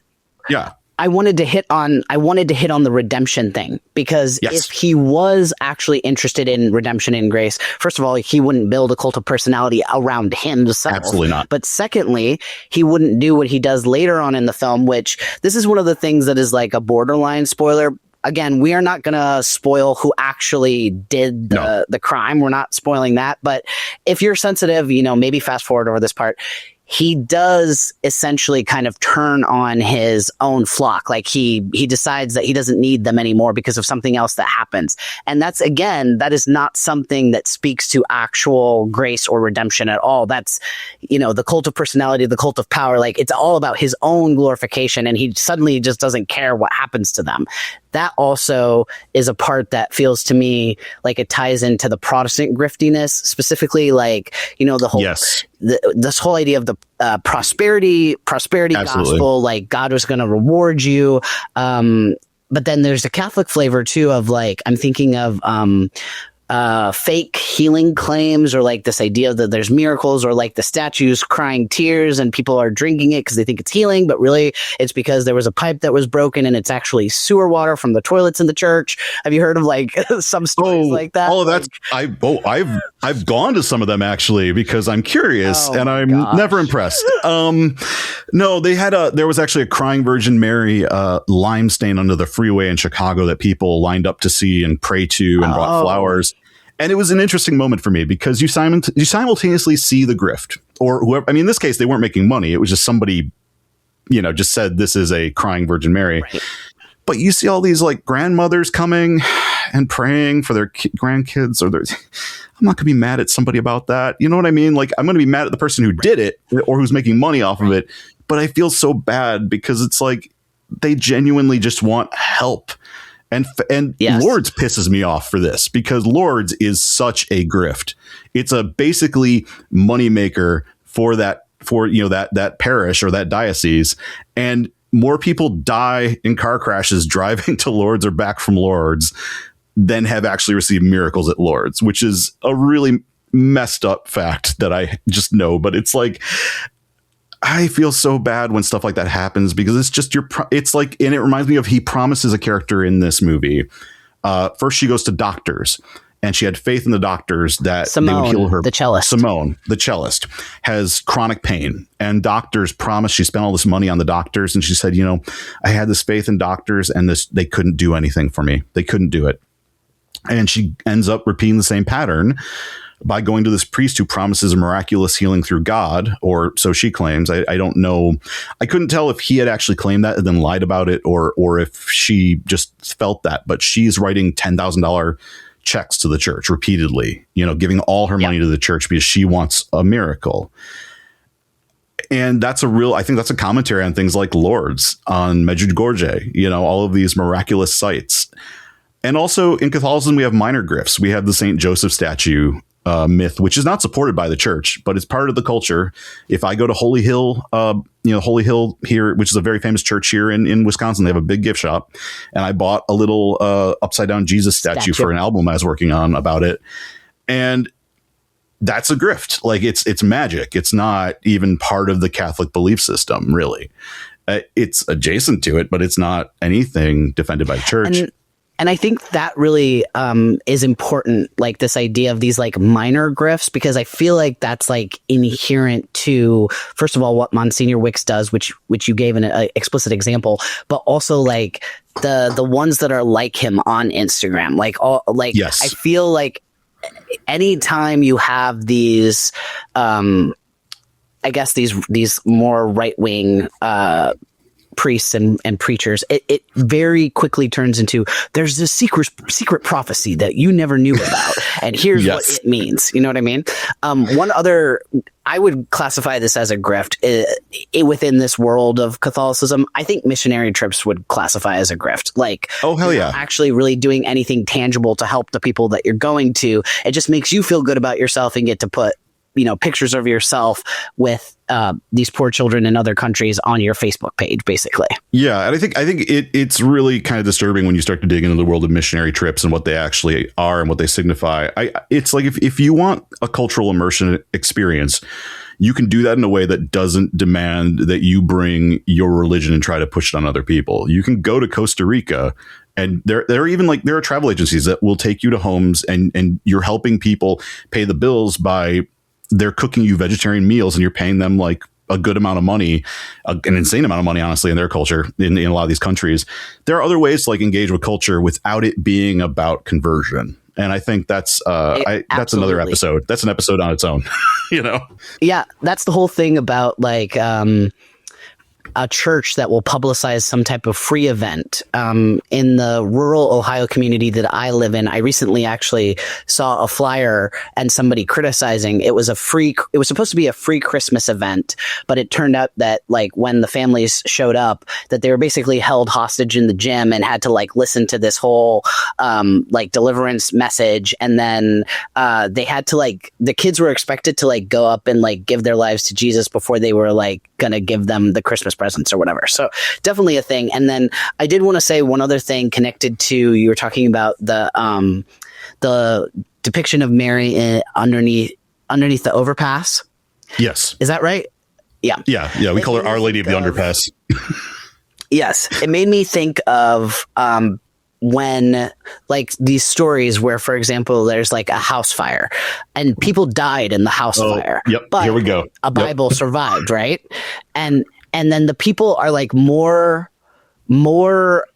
yeah. I wanted to hit on the redemption thing, because if he was actually interested in redemption and grace, first of all, he wouldn't build a cult of personality around himself. Absolutely not. But secondly, he wouldn't do what he does later on in the film, which this is one of the things that is like a borderline spoiler. Again, we are not going to spoil who actually did the crime. We're not spoiling that. But if you're sensitive, maybe fast forward over this part. He does essentially kind of turn on his own flock. Like he decides that he doesn't need them anymore because of something else that happens. And that is not something that speaks to actual grace or redemption at all. That's, the cult of personality, the cult of power. Like, it's all about his own glorification, and he suddenly just doesn't care what happens to them. That also is a part that feels to me like it ties into the Protestant griftiness, specifically, like, the whole, this whole idea of the prosperity Absolutely. gospel, like God was going to reward you. But then there's the Catholic flavor too of, like, I'm thinking of fake healing claims, or like this idea that there's miracles, or like the statues crying tears and people are drinking it because they think it's healing, but really it's because there was a pipe that was broken and it's actually sewer water from the toilets in the church. Have you heard of like some stories like that? All of that's I've gone to some of them actually, because I'm curious and I'm never impressed. No, there was actually a crying Virgin Mary lime stain under the freeway in Chicago that people lined up to see and pray to and brought flowers. And it was an interesting moment for me, because you simultaneously see the grift, or whoever. I mean, in this case, they weren't making money. It was just somebody, just said this is a crying Virgin Mary. Right. But you see all these like grandmothers coming and praying for their grandkids, or I'm not going to be mad at somebody about that. You know what I mean? Like, I'm going to be mad at the person who did it or who's making money off of it. But I feel so bad, because it's like they genuinely just want help. And Lords pisses me off for this, because Lords is such a grift. It's a basically moneymaker for that parish or that diocese. And more people die in car crashes driving to Lords or back from Lords than have actually received miracles at Lords, which is a really messed up fact that I just know. But it's like, I feel so bad when stuff like that happens, because it's just it's like, and it reminds me of, he promises a character in this movie. First, she goes to doctors, and she had faith in the doctors that they would heal her. Simone, the cellist, has chronic pain, and doctors promised. She spent all this money on the doctors, and she said, I had this faith in doctors, and they couldn't do anything for me. They couldn't do it. And she ends up repeating the same pattern by going to this priest who promises a miraculous healing through God, or so she claims. I don't know. I couldn't tell if he had actually claimed that and then lied about it, or if she just felt that. But she's writing $10,000 checks to the church repeatedly, giving all her money to the church because she wants a miracle. And I think that's a commentary on things like Lords, on Medjugorje, all of these miraculous sites. And also in Catholicism, we have minor grifts. We have the St. Joseph statue myth, which is not supported by the church, but it's part of the culture. If I go to Holy Hill, Holy Hill here, which is a very famous church here in Wisconsin, they have a big gift shop, and I bought a little upside down Jesus statue for an album I was working on about it. And that's a grift. Like, it's magic. It's not even part of the Catholic belief system, really. It's adjacent to it, but it's not anything defended by the church. And I think that really is important, like this idea of these like minor grifts, because I feel like that's like inherent to, first of all, what Monsignor Wicks does, which you gave an explicit example, but also like the ones that are like him on Instagram, I feel like anytime you have these, I guess these more right wing priests and preachers, it very quickly turns into, there's this secret prophecy that you never knew about, and here's what it means. You know what I mean? One other, I would classify this as a grift within this world of Catholicism. I think missionary trips would classify as a grift. Like, oh hell yeah, actually really doing anything tangible to help the people that you're going to. It just makes you feel good about yourself and get to put pictures of yourself with these poor children in other countries on your Facebook page, basically. Yeah, and I think it's really kind of disturbing when you start to dig into the world of missionary trips and what they actually are and what they signify. It's like if you want a cultural immersion experience, you can do that in a way that doesn't demand that you bring your religion and try to push it on other people. You can go to Costa Rica, and there are travel agencies that will take you to homes, and you're helping people pay the bills by they're cooking you vegetarian meals, and you're paying them like a good amount of money, an insane amount of money, honestly, in their culture, in a lot of these countries. There are other ways to like engage with culture without it being about conversion. And I think that's another episode. That's an episode on its own, Yeah, that's the whole thing about like a church that will publicize some type of free event. In the rural Ohio community that I live in, I recently actually saw a flyer and somebody criticizing it was supposed to be a free Christmas event, but it turned out that like when the families showed up, that they were basically held hostage in the gym and had to like listen to this whole like deliverance message. And then they had to like, the kids were expected to like go up and like give their lives to Jesus before they were like going to give them the Christmas presents or whatever. So definitely a thing. And then I did want to say one other thing connected to, you were talking about the depiction of Mary underneath the overpass. Yes. Is that right? Yeah. Yeah. We call her Our Lady of the Underpass. Yes. It made me think of when like these stories where, for example, there's like a house fire and people died in the house fire. Yep. But here we go. A Bible survived, right? And then the people are like more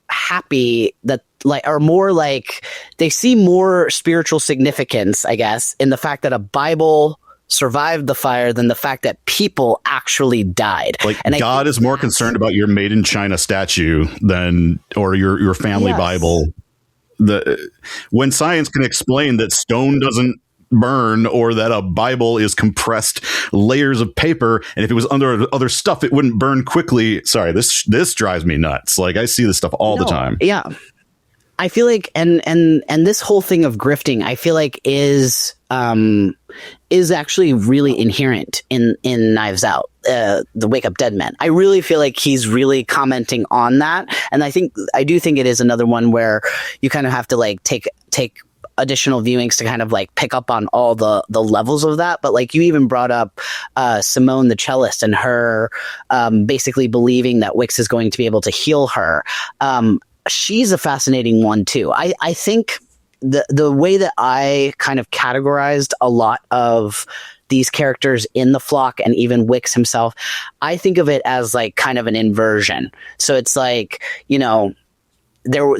happy that like, or more like they see more spiritual significance, I guess, in the fact that a Bible survived the fire than the fact that people actually died. Like, and God is more concerned about your made in China statue or your family Bible. When science can explain that stone doesn't burn or that a Bible is compressed layers of paper, and if it was under other stuff it wouldn't burn quickly. Sorry, this drives me nuts. Like, I see this stuff all the time. Yeah. I feel like and this whole thing of grifting, I feel like is actually really inherent in Knives Out, the Wake Up Dead Men. I really feel like he's really commenting on that, and I do think it is another one where you kind of have to like take additional viewings to kind of like pick up on all the levels of that. But like you even brought up Simone the cellist and her basically believing that Wix is going to be able to heal her. She's a fascinating one too. I think the way that I kind of categorized a lot of these characters in the flock and even Wix himself, I think of it as like kind of an inversion. So it's like, there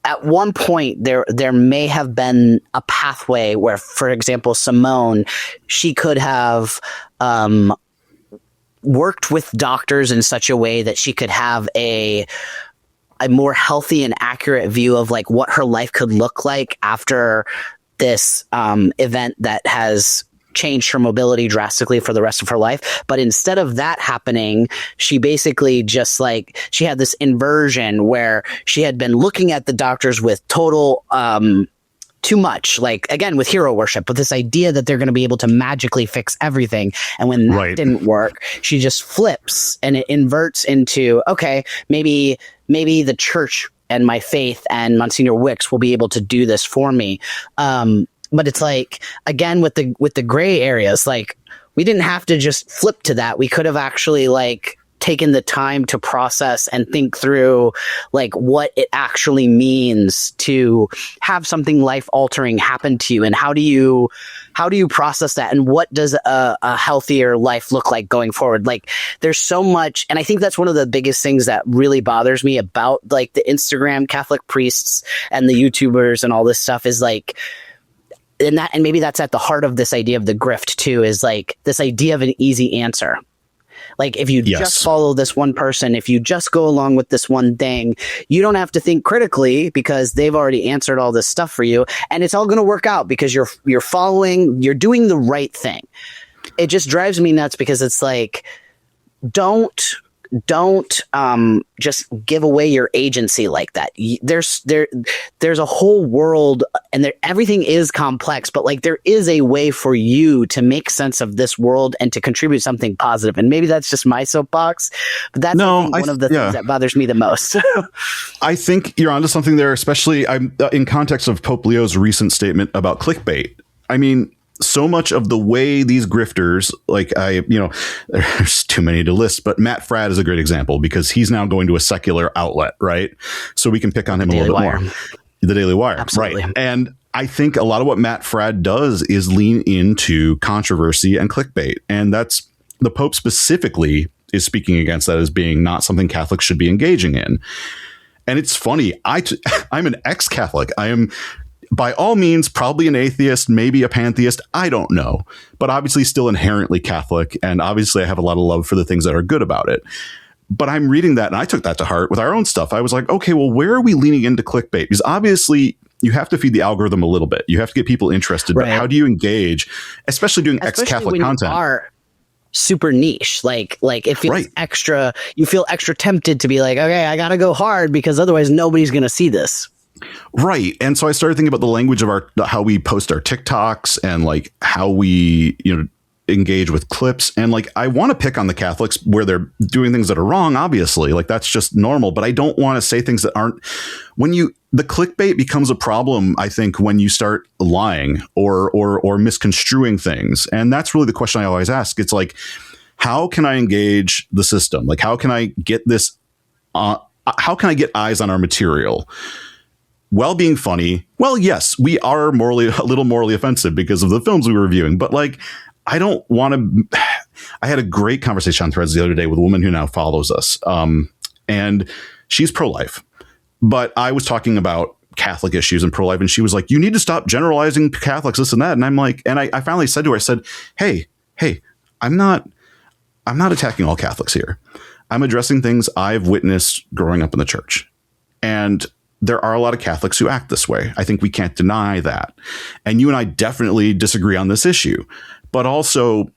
at one point there may have been a pathway where, for example, Simone, she could have worked with doctors in such a way that she could have a more healthy and accurate view of like what her life could look like after this event that has changed her mobility drastically for the rest of her life. But instead of that happening, she basically just like, she had this inversion where she had been looking at the doctors with total too much, like again with hero worship, with this idea that they're going to be able to magically fix everything. And when that didn't work, she just flips and it inverts into, okay, maybe the church and my faith and Monsignor Wix will be able to do this for me. But it's like, again, with the gray areas, like we didn't have to just flip to that. We could have actually like taken the time to process and think through like what it actually means to have something life altering happen to you, and how do you process that, and what does a healthier life look like going forward? Like there's so much, and I think that's one of the biggest things that really bothers me about like the Instagram Catholic priests and the YouTubers and all this stuff is like, and maybe that's at the heart of this idea of the grift too, is like this idea of an easy answer. Like if you just follow this one person, if you just go along with this one thing, you don't have to think critically because they've already answered all this stuff for you, and it's all going to work out because you're doing the right thing. It just drives me nuts because it's like, don't don't just give away your agency like that. There's a whole world, and everything is complex, but like there is a way for you to make sense of this world and to contribute something positive. And maybe that's just my soapbox, but that's one of the things that bothers me the most. I think you're onto something there, especially in context of Pope Leo's recent statement about clickbait. I mean, so much of the way these grifters, like there's too many to list, but Matt Fradd is a great example because he's now going to a secular outlet, right? So we can pick on him a little bit more. The Daily Wire, absolutely. Right? And I think a lot of what Matt Fradd does is lean into controversy and clickbait, and that's the Pope specifically is speaking against that as being not something Catholics should be engaging in. And it's funny, I'm an ex-Catholic. I am, by all means, probably an atheist, maybe a pantheist. I don't know, but obviously still inherently Catholic. And obviously I have a lot of love for the things that are good about it. But I'm reading that and I took that to heart with our own stuff. I was like, okay, well, where are we leaning into clickbait? Because obviously you have to feed the algorithm a little bit. You have to get people interested. Right. But how do you engage, especially doing ex-Catholic content? You are super niche. Like it feels extra, you feel extra tempted to be like, okay, I got to go hard because otherwise nobody's going to see this. Right. And so I started thinking about the language of how we post our TikToks and like how we, engage with clips. And like, I want to pick on the Catholics where they're doing things that are wrong, obviously, like that's just normal, but I don't want to say things that aren't. The clickbait becomes a problem, I think, when you start lying or misconstruing things. And that's really the question I always ask. It's like, how can I engage the system? Like, how can I get this, how can I get eyes on our material? While being funny. Well, yes, we are a little morally offensive because of the films we were reviewing, but like, I don't want to. I had a great conversation on Threads the other day with a woman who now follows us, and she's pro-life, but I was talking about Catholic issues and pro-life, and she was like, "You need to stop generalizing Catholics, this and that." And I'm like, and I finally said to her, I said, "Hey, I'm not attacking all Catholics here. I'm addressing things I've witnessed growing up in the church, and there are a lot of Catholics who act this way. I think we can't deny that. And you and I definitely disagree on this issue. But also,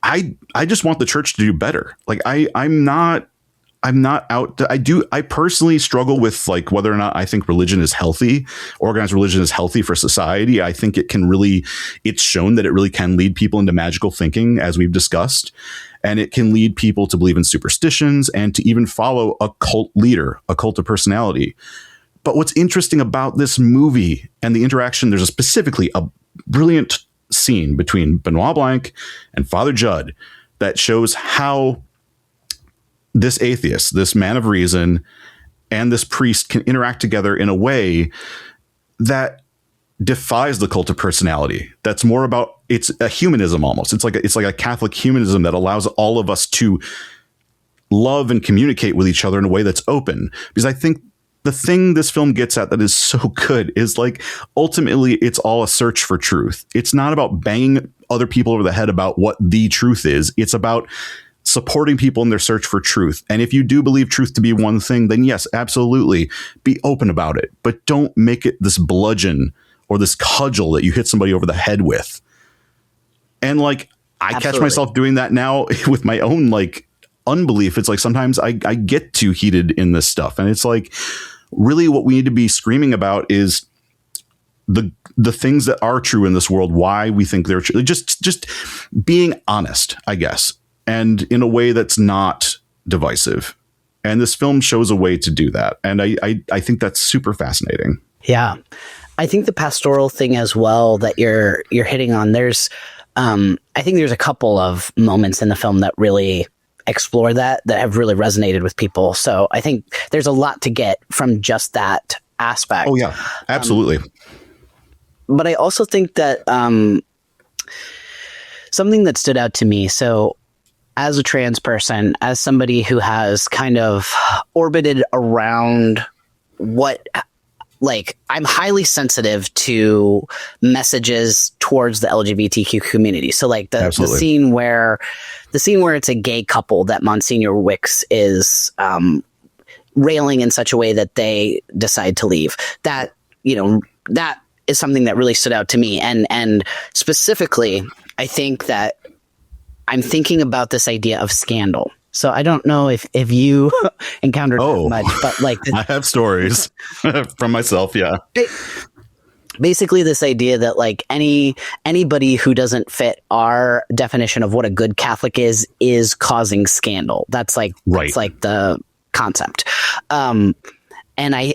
I just want the church to do better. Like I'm not out to, I personally struggle with like whether or not I think religion is healthy, organized religion is healthy for society. I think it's shown that it really can lead people into magical thinking, as we've discussed. And it can lead people to believe in superstitions and to even follow a cult leader, a cult of personality. But what's interesting about this movie and the interaction, there's specifically a brilliant scene between Benoit Blanc and Father Judd that shows how this atheist, this man of reason, and this priest can interact together in a way that defies the cult of personality. That's more about, it's a humanism almost. It's like a Catholic humanism that allows all of us to love and communicate with each other in a way that's open. Because I think the thing this film gets at that is so good is like, ultimately, it's all a search for truth. It's not about banging other people over the head about what the truth is. It's about supporting people in their search for truth. And if you do believe truth to be one thing, then yes, absolutely, be open about it. But don't make it this bludgeon or this cudgel that you hit somebody over the head with. And like, I catch myself doing that now with my own like unbelief. It's like sometimes I get too heated in this stuff, and it's like really what we need to be screaming about is the things that are true in this world, why we think they're true, just being honest, I guess, and in a way that's not divisive. And this film shows a way to do that, and I think that's super fascinating. Yeah, I think the pastoral thing as well that you're hitting on. There's I think there's a couple of moments in the film that really explore that have really resonated with people. So I think there's a lot to get from just that aspect. Oh yeah, absolutely. But I also think that something that stood out to me. So as a trans person, as somebody who has kind of orbited around I'm highly sensitive to messages towards the LGBTQ community. So like the scene where it's a gay couple that Monsignor Wicks is railing in such a way that they decide to leave. That is something that really stood out to me. And specifically, I think that I'm thinking about this idea of scandal. So I don't know if you encountered that much, but like I have stories from myself. Yeah. Basically this idea that like anybody who doesn't fit our definition of what a good Catholic is causing scandal. That's like, that's like the concept. And I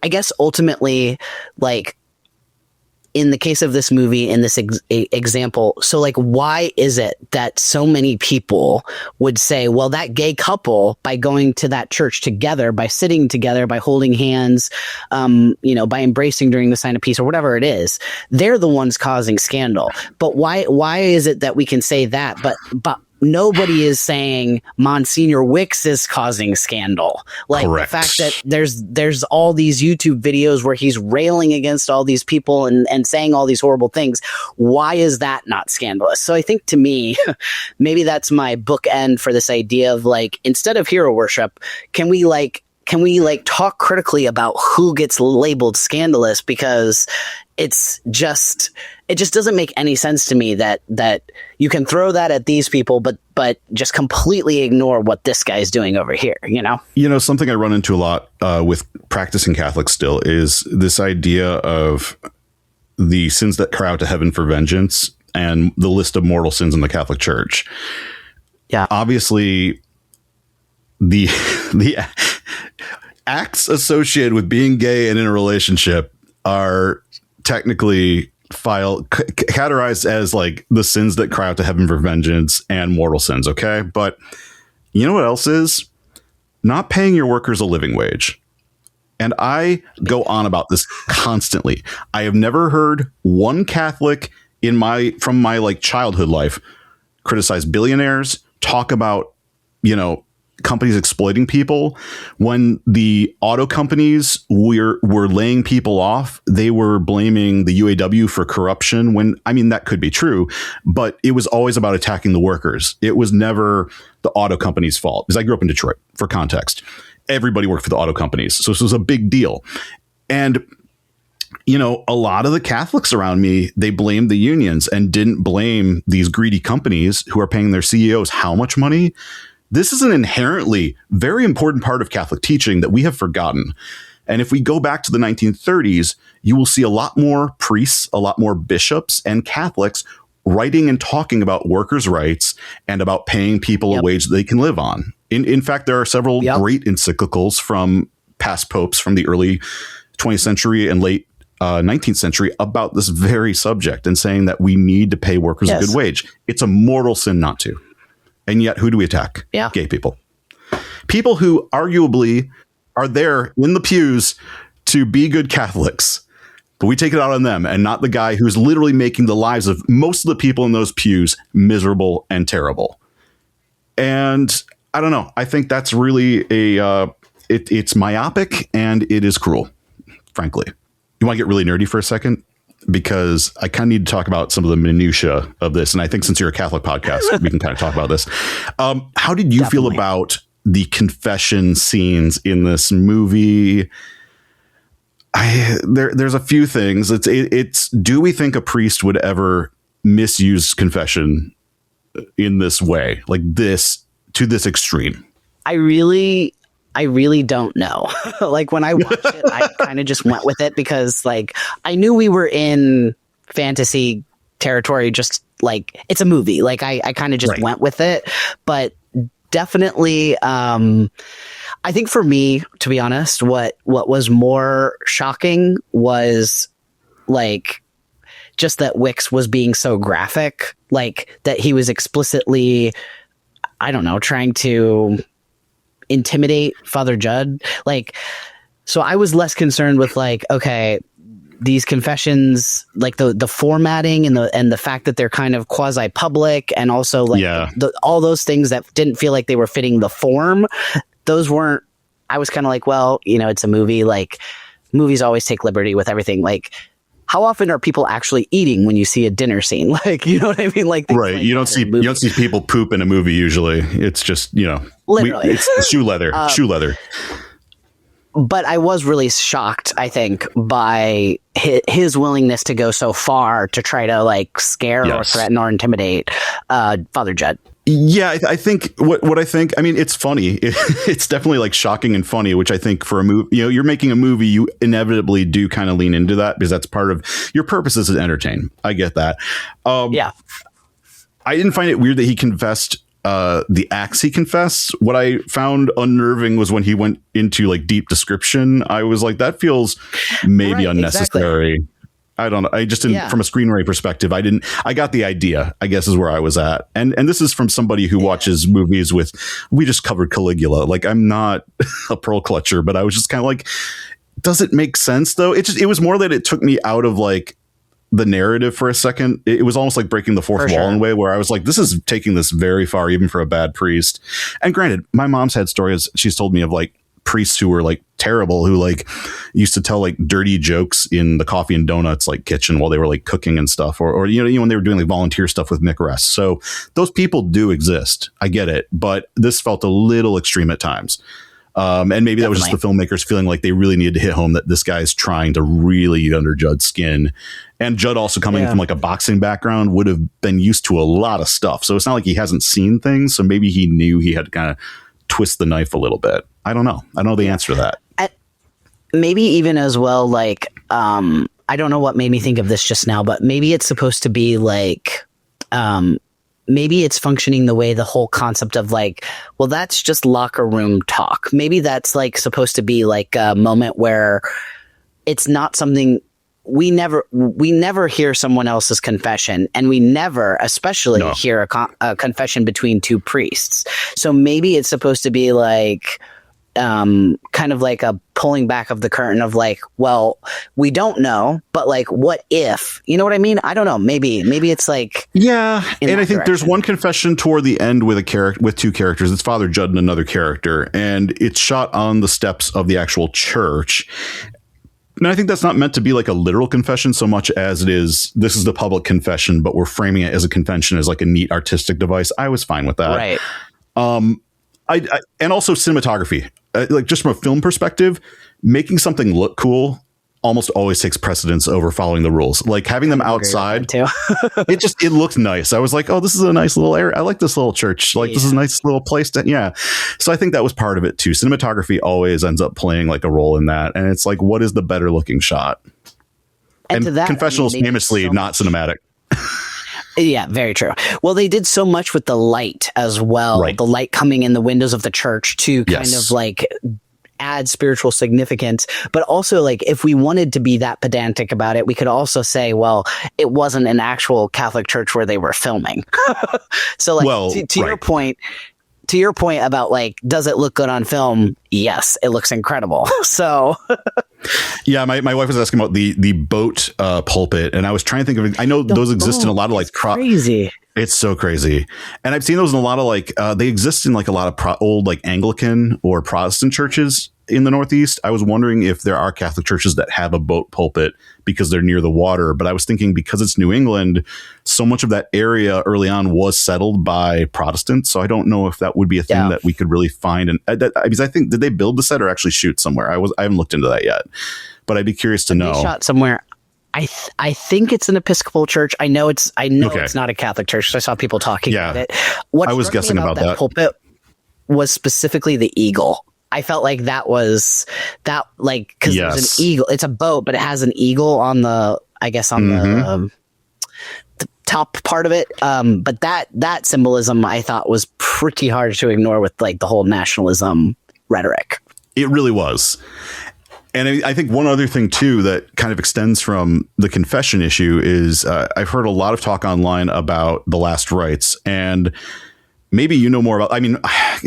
guess ultimately, like, in the case of this movie, in this example, so like, why is it that so many people would say, well, that gay couple, by going to that church together, by sitting together, by holding hands, by embracing during the sign of peace or whatever it is, they're the ones causing scandal. But why is it that we can say that, but nobody is saying Monsignor Wicks is causing scandal? Like, correct. The fact that there's all these YouTube videos where he's railing against all these people and saying all these horrible things. Why is that not scandalous? So I think, to me, maybe that's my bookend for this idea of, like, instead of hero worship, can we talk critically about who gets labeled scandalous? Because it just doesn't make any sense to me that you can throw that at these people, but just completely ignore what this guy's doing over here. Something I run into a lot with practicing Catholics still is this idea of the sins that cry out to heaven for vengeance and the list of mortal sins in the Catholic Church. Yeah, obviously the acts associated with being gay and in a relationship are technically categorized as like the sins that cry out to heaven for vengeance and mortal sins. Okay. But you know what else is? Not paying your workers a living wage. And I go on about this constantly. I have never heard one Catholic from my like childhood life criticize billionaires, talk about, companies exploiting people. When the auto companies were laying people off, they were blaming the UAW for corruption, when, I mean, that could be true, but it was always about attacking the workers. It was never the auto company's fault. Because I grew up in Detroit, for context. Everybody worked for the auto companies. So this was a big deal. And a lot of the Catholics around me, they blamed the unions and didn't blame these greedy companies who are paying their CEOs how much money. This is an inherently very important part of Catholic teaching that we have forgotten. And if we go back to the 1930s, you will see a lot more priests, a lot more bishops and Catholics writing and talking about workers' rights and about paying people a wage that they can live on. In fact, there are several great encyclicals from past popes from the early 20th century and late 19th century about this very subject, and saying that we need to pay workers a good wage. It's a mortal sin not to. And yet, who do we attack? Yeah. Gay people. People who arguably are there in the pews to be good Catholics. But we take it out on them and not the guy who's literally making the lives of most of the people in those pews miserable and terrible. And I don't know. I think that's really it's myopic and it is cruel, frankly. You want to get really nerdy for a second? Because I kind of need to talk about some of the minutia of this. And I think since you're a Catholic podcast, we can kind of talk about this. How did you feel about the confession scenes in this movie? There's a few things. It's do we think a priest would ever misuse confession in this way, like this, to this extreme? I really don't know. Like, when I watched it, I kind of just went with it because, like, I knew we were in fantasy territory, just like, it's a movie. Like, I kind of just went with it. But definitely, I think for me, to be honest, what was more shocking was, like, just that Wicks was being so graphic, like, that he was explicitly, I don't know, trying to intimidate Father Judd. Like, so I was less concerned with, like, okay, these confessions, like the formatting and the fact that they're kind of quasi public, and also like all those things that didn't feel like they were fitting the form. Those weren't. I was kind of like, well, it's a movie. Like, movies always take liberty with everything. Like, how often are people actually eating when you see a dinner scene? Like, you know what I mean? Like, right. Like you don't see people poop in a movie usually. It's just, literally. It's shoe leather. Shoe leather. But I was really shocked, I think, by his willingness to go so far to try to, like, scare or threaten or intimidate Father Judd. Yeah, I think what I think. I mean, it's funny. It's definitely like shocking and funny, which I think for a movie, you're making a movie, you inevitably do kind of lean into that because that's part of your purpose is to entertain. I get that. Yeah. I didn't find it weird that he confessed the acts he confessed. What I found unnerving was when he went into like deep description. I was like, that feels maybe unnecessary. Exactly. I don't know. I just didn't, from a screenwriting perspective, I got the idea, I guess is where I was at. And this is from somebody who watches movies we just covered Caligula. Like, I'm not a pearl clutcher, but I was just kind of like, does it make sense though? It was more that it took me out of like the narrative for a second. It was almost like breaking the fourth wall in a way where I was like, this is taking this very far, even for a bad priest. And granted, my mom's had stories she's told me of like priests who were like terrible, who like used to tell like dirty jokes in the coffee and donuts like kitchen while they were like cooking and stuff, or when they were doing like volunteer stuff with Nick Rest. So those people do exist. I get it, but this felt a little extreme at times. And maybe that was just the filmmakers feeling like they really needed to hit home that this guy's trying to really get under Judd's skin. And Judd also coming from like a boxing background would have been used to a lot of stuff. So it's not like he hasn't seen things. So maybe he knew he had to kind of twist the knife a little bit. I don't know. I don't know the answer to that. Maybe even as well, like, I don't know what made me think of this just now, but maybe it's supposed to be like, maybe it's functioning the way the whole concept of like, well, that's just locker room talk. Maybe that's like supposed to be like a moment where it's not something we never hear someone else's confession, and we never especially hear a confession between two priests. So maybe it's supposed to be like, kind of like a pulling back of the curtain of like, well, we don't know, but like, what if, you know what I mean? I don't know. Maybe it's like, and I think there's one confession toward the end with two characters. It's Father Judd and another character, and it's shot on the steps of the actual church. And I think that's not meant to be like a literal confession so much as it is, this is the public confession, but we're framing it as a convention, as like a neat artistic device. I was fine with that. Right. And also cinematography, like just from a film perspective, making something look cool almost always takes precedence over following the rules. Like having them outside, too. it looked nice. I was like, oh, this is a nice little area. I like this little church. Like this is a nice little place to, So I think that was part of it too. Cinematography always ends up playing like a role in that. And it's like, what is the better looking shot? And to that, confessionals famously not cinematic. Yeah, very true. Well, they did so much with the light as well. Right. The light coming in the windows of the church to kind of like add spiritual significance. But also, like, if we wanted to be that pedantic about it, we could also say, well, it wasn't an actual Catholic church where they were filming. So like, to your point about like, does it look good on film? Yes, it looks incredible. So yeah, my wife was asking about the boat pulpit, and I was trying to think of it. I know those exist in a lot of like crazy. It's so crazy. And I've seen those in a lot of like they exist in like a lot of old like Anglican or Protestant churches in the Northeast. I was wondering if there are Catholic churches that have a boat pulpit because they're near the water. But I was thinking because it's New England, so much of that area early on was settled by Protestants. So I don't know if that would be a thing that we could really find. And because I think, did they build the set or actually shoot somewhere? I haven't looked into that yet, but I'd be curious to know. They shot somewhere. I think it's an Episcopal church. I know it's not a Catholic church. So I saw people talking about it. What I was guessing about that pulpit was specifically the eagle. I felt like that was that, like, because there's an eagle. It's a boat, but it has an eagle on the, I guess, on the top part of it. But that symbolism I thought was pretty hard to ignore with like the whole nationalism rhetoric. It really was. And I think one other thing, too, that kind of extends from the confession issue is I've heard a lot of talk online about the last rites, and maybe you know more about. I mean,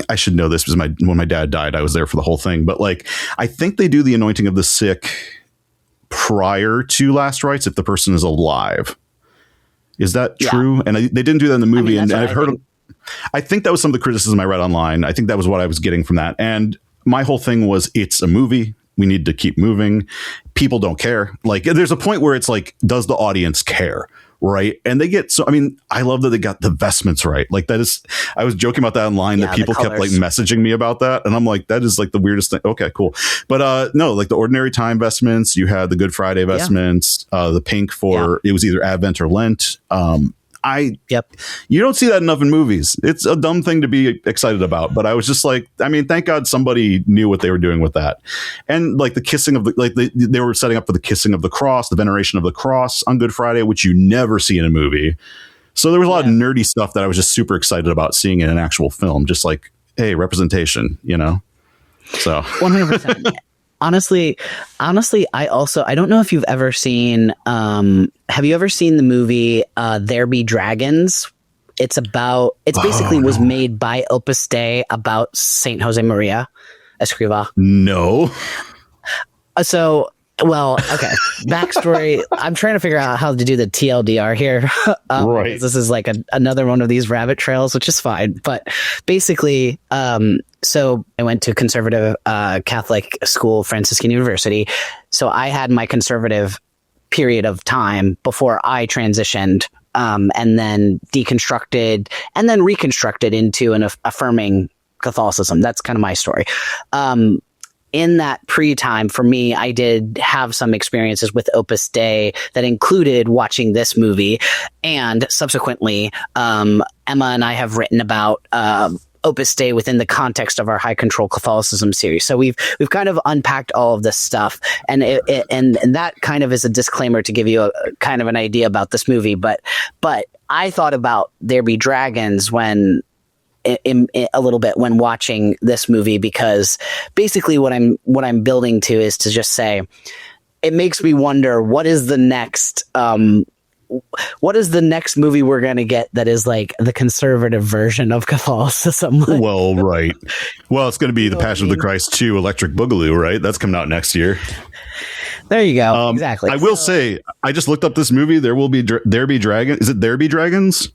I should know this because when my dad died, I was there for the whole thing. But like, I think they do the anointing of the sick prior to last rites if the person is alive. Is that true? And they didn't do that in the movie. And I've heard. I think that was some of the criticism I read online. I think that was what I was getting from that. And my whole thing was, it's a movie. We need to keep moving. People don't care. Like, there's a point where it's like, does the audience care? Right. And they get I mean, I love that they got the vestments right. Like, that is, I was joking about that online that people kept like messaging me about that. And I'm like, that is like the weirdest thing. Okay, cool. But no, like the ordinary time vestments, you had the Good Friday vestments, the pink for it was either Advent or Lent. You don't see that enough in movies. It's a dumb thing to be excited about, but I was just like, I mean, thank God somebody knew what they were doing with that. And like the kissing of they were setting up for the kissing of the cross, the veneration of the cross on Good Friday, which you never see in a movie. So there was a lot of nerdy stuff that I was just super excited about seeing in an actual film. Just like, hey, representation, So 100%. Honestly, I don't know if you've ever seen, have you ever seen the movie There Be Dragons? It's basically was made by Opus Dei about Saint Jose Maria Escrivá. No. Okay. Backstory. I'm trying to figure out how to do the TLDR here. Right. This is like another one of these rabbit trails, which is fine. But basically, so I went to conservative Catholic school, Franciscan University. So I had my conservative period of time before I transitioned, and then deconstructed and then reconstructed into an affirming Catholicism. That's kind of my story. In that pre-time, for me, I did have some experiences with Opus Dei that included watching this movie, and subsequently, Emma and I have written about Opus Dei within the context of our High Control Catholicism series. So we've kind of unpacked all of this stuff, and and that kind of is a disclaimer to give you a kind of an idea about this movie. But I thought about There Be Dragons when. In a little bit when watching this movie, because basically what I'm building to is to just say it makes me wonder what is the next movie we're going to get that is like the conservative version of Catholicism. Well, right. Well, it's going to be The Passion of the Christ 2 Electric Boogaloo, right? That's coming out next year. There you go. Exactly. I will say, I just looked up this movie. There Be Dragons. Is it There Be Dragons?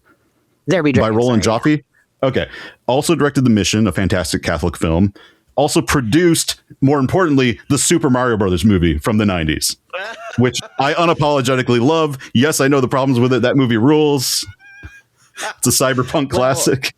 There Be Dragons. By Roland Joffe. Yeah. Okay. Also directed The Mission, a fantastic Catholic film. Also produced, more importantly, the Super Mario Brothers movie from the 90s, which I unapologetically love. Yes, I know the problems with it. That movie rules. It's a cyberpunk classic.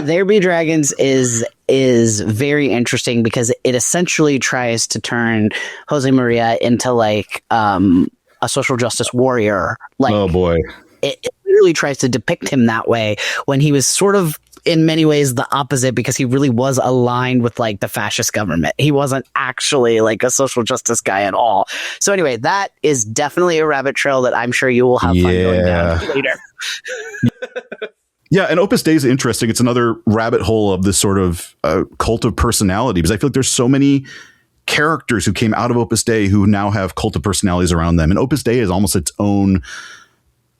There Be Dragons is very interesting because it essentially tries to turn Jose Maria into like a social justice warrior. Like, oh boy. It literally tries to depict him that way when he was sort of in many ways the opposite, because he really was aligned with like the fascist government. He wasn't actually like a social justice guy at all. So anyway, that is definitely a rabbit trail that I'm sure you will have fun going down later. Yeah, and Opus Dei is interesting. It's another rabbit hole of this sort of cult of personality, because I feel like there's so many characters who came out of Opus Dei who now have cult of personalities around them. And Opus Dei is almost its own.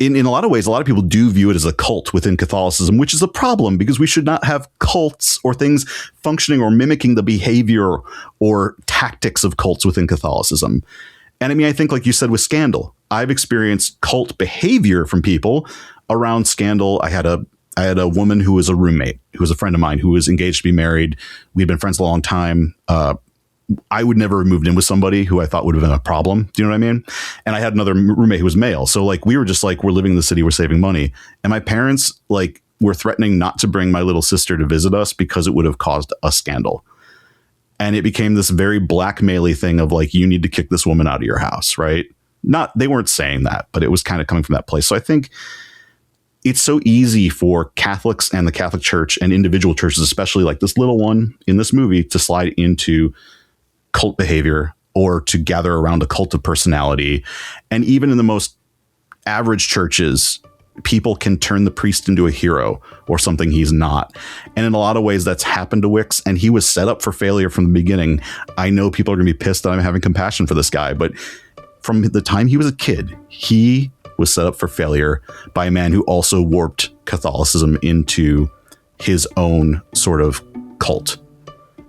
In a lot of ways, a lot of people do view it as a cult within Catholicism, which is a problem, because we should not have cults or things functioning or mimicking the behavior or tactics of cults within Catholicism. And I mean, I think like you said with Scandal, I've experienced cult behavior from people around Scandal. I had a woman who was a roommate, who was a friend of mine, who was engaged to be married. We'd been friends a long time. I would never have moved in with somebody who I thought would have been a problem. Do you know what I mean? And I had another roommate who was male. So like, we were just like, we're living in the city, we're saving money. And my parents like were threatening not to bring my little sister to visit us because it would have caused a scandal. And it became this very blackmail-y thing of like, you need to kick this woman out of your house, right? They weren't saying that, but it was kind of coming from that place. So I think it's so easy for Catholics and the Catholic Church and individual churches, especially like this little one in this movie, to slide into cult behavior or to gather around a cult of personality. And even in the most average churches, people can turn the priest into a hero or something he's not. And in a lot of ways that's happened to Wicks, and he was set up for failure from the beginning. I know people are going to be pissed that I'm having compassion for this guy, but from the time he was a kid, he was set up for failure by a man who also warped Catholicism into his own sort of cult.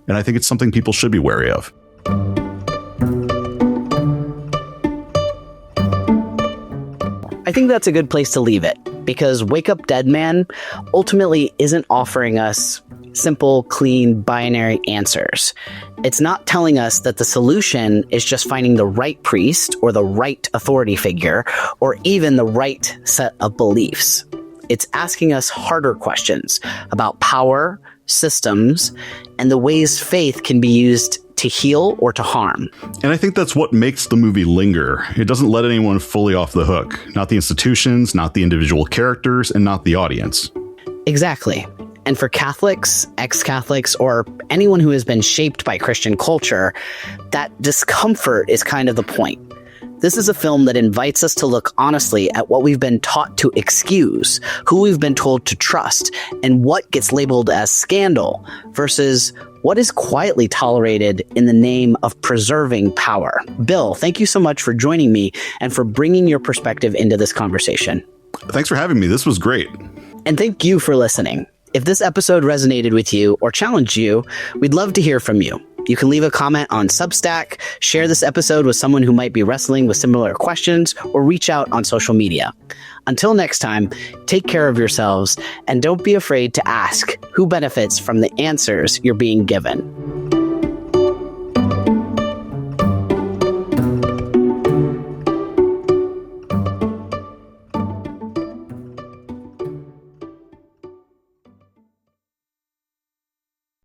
And I think it's something people should be wary of. I think that's a good place to leave it, because Wake Up Dead Man ultimately isn't offering us simple, clean, binary answers. It's not telling us that the solution is just finding the right priest or the right authority figure or even the right set of beliefs. It's asking us harder questions about power, systems, and the ways faith can be used to heal or to harm. And I think that's what makes the movie linger. It doesn't let anyone fully off the hook. Not the institutions, not the individual characters, and not the audience. Exactly. And for Catholics, ex-Catholics, or anyone who has been shaped by Christian culture, that discomfort is kind of the point. This is a film that invites us to look honestly at what we've been taught to excuse, who we've been told to trust, and what gets labeled as scandal versus what is quietly tolerated in the name of preserving power. Bill, thank you so much for joining me and for bringing your perspective into this conversation. Thanks for having me. This was great. And thank you for listening. If this episode resonated with you or challenged you, we'd love to hear from you. You can leave a comment on Substack, share this episode with someone who might be wrestling with similar questions, or reach out on social media. Until next time, take care of yourselves and don't be afraid to ask who benefits from the answers you're being given.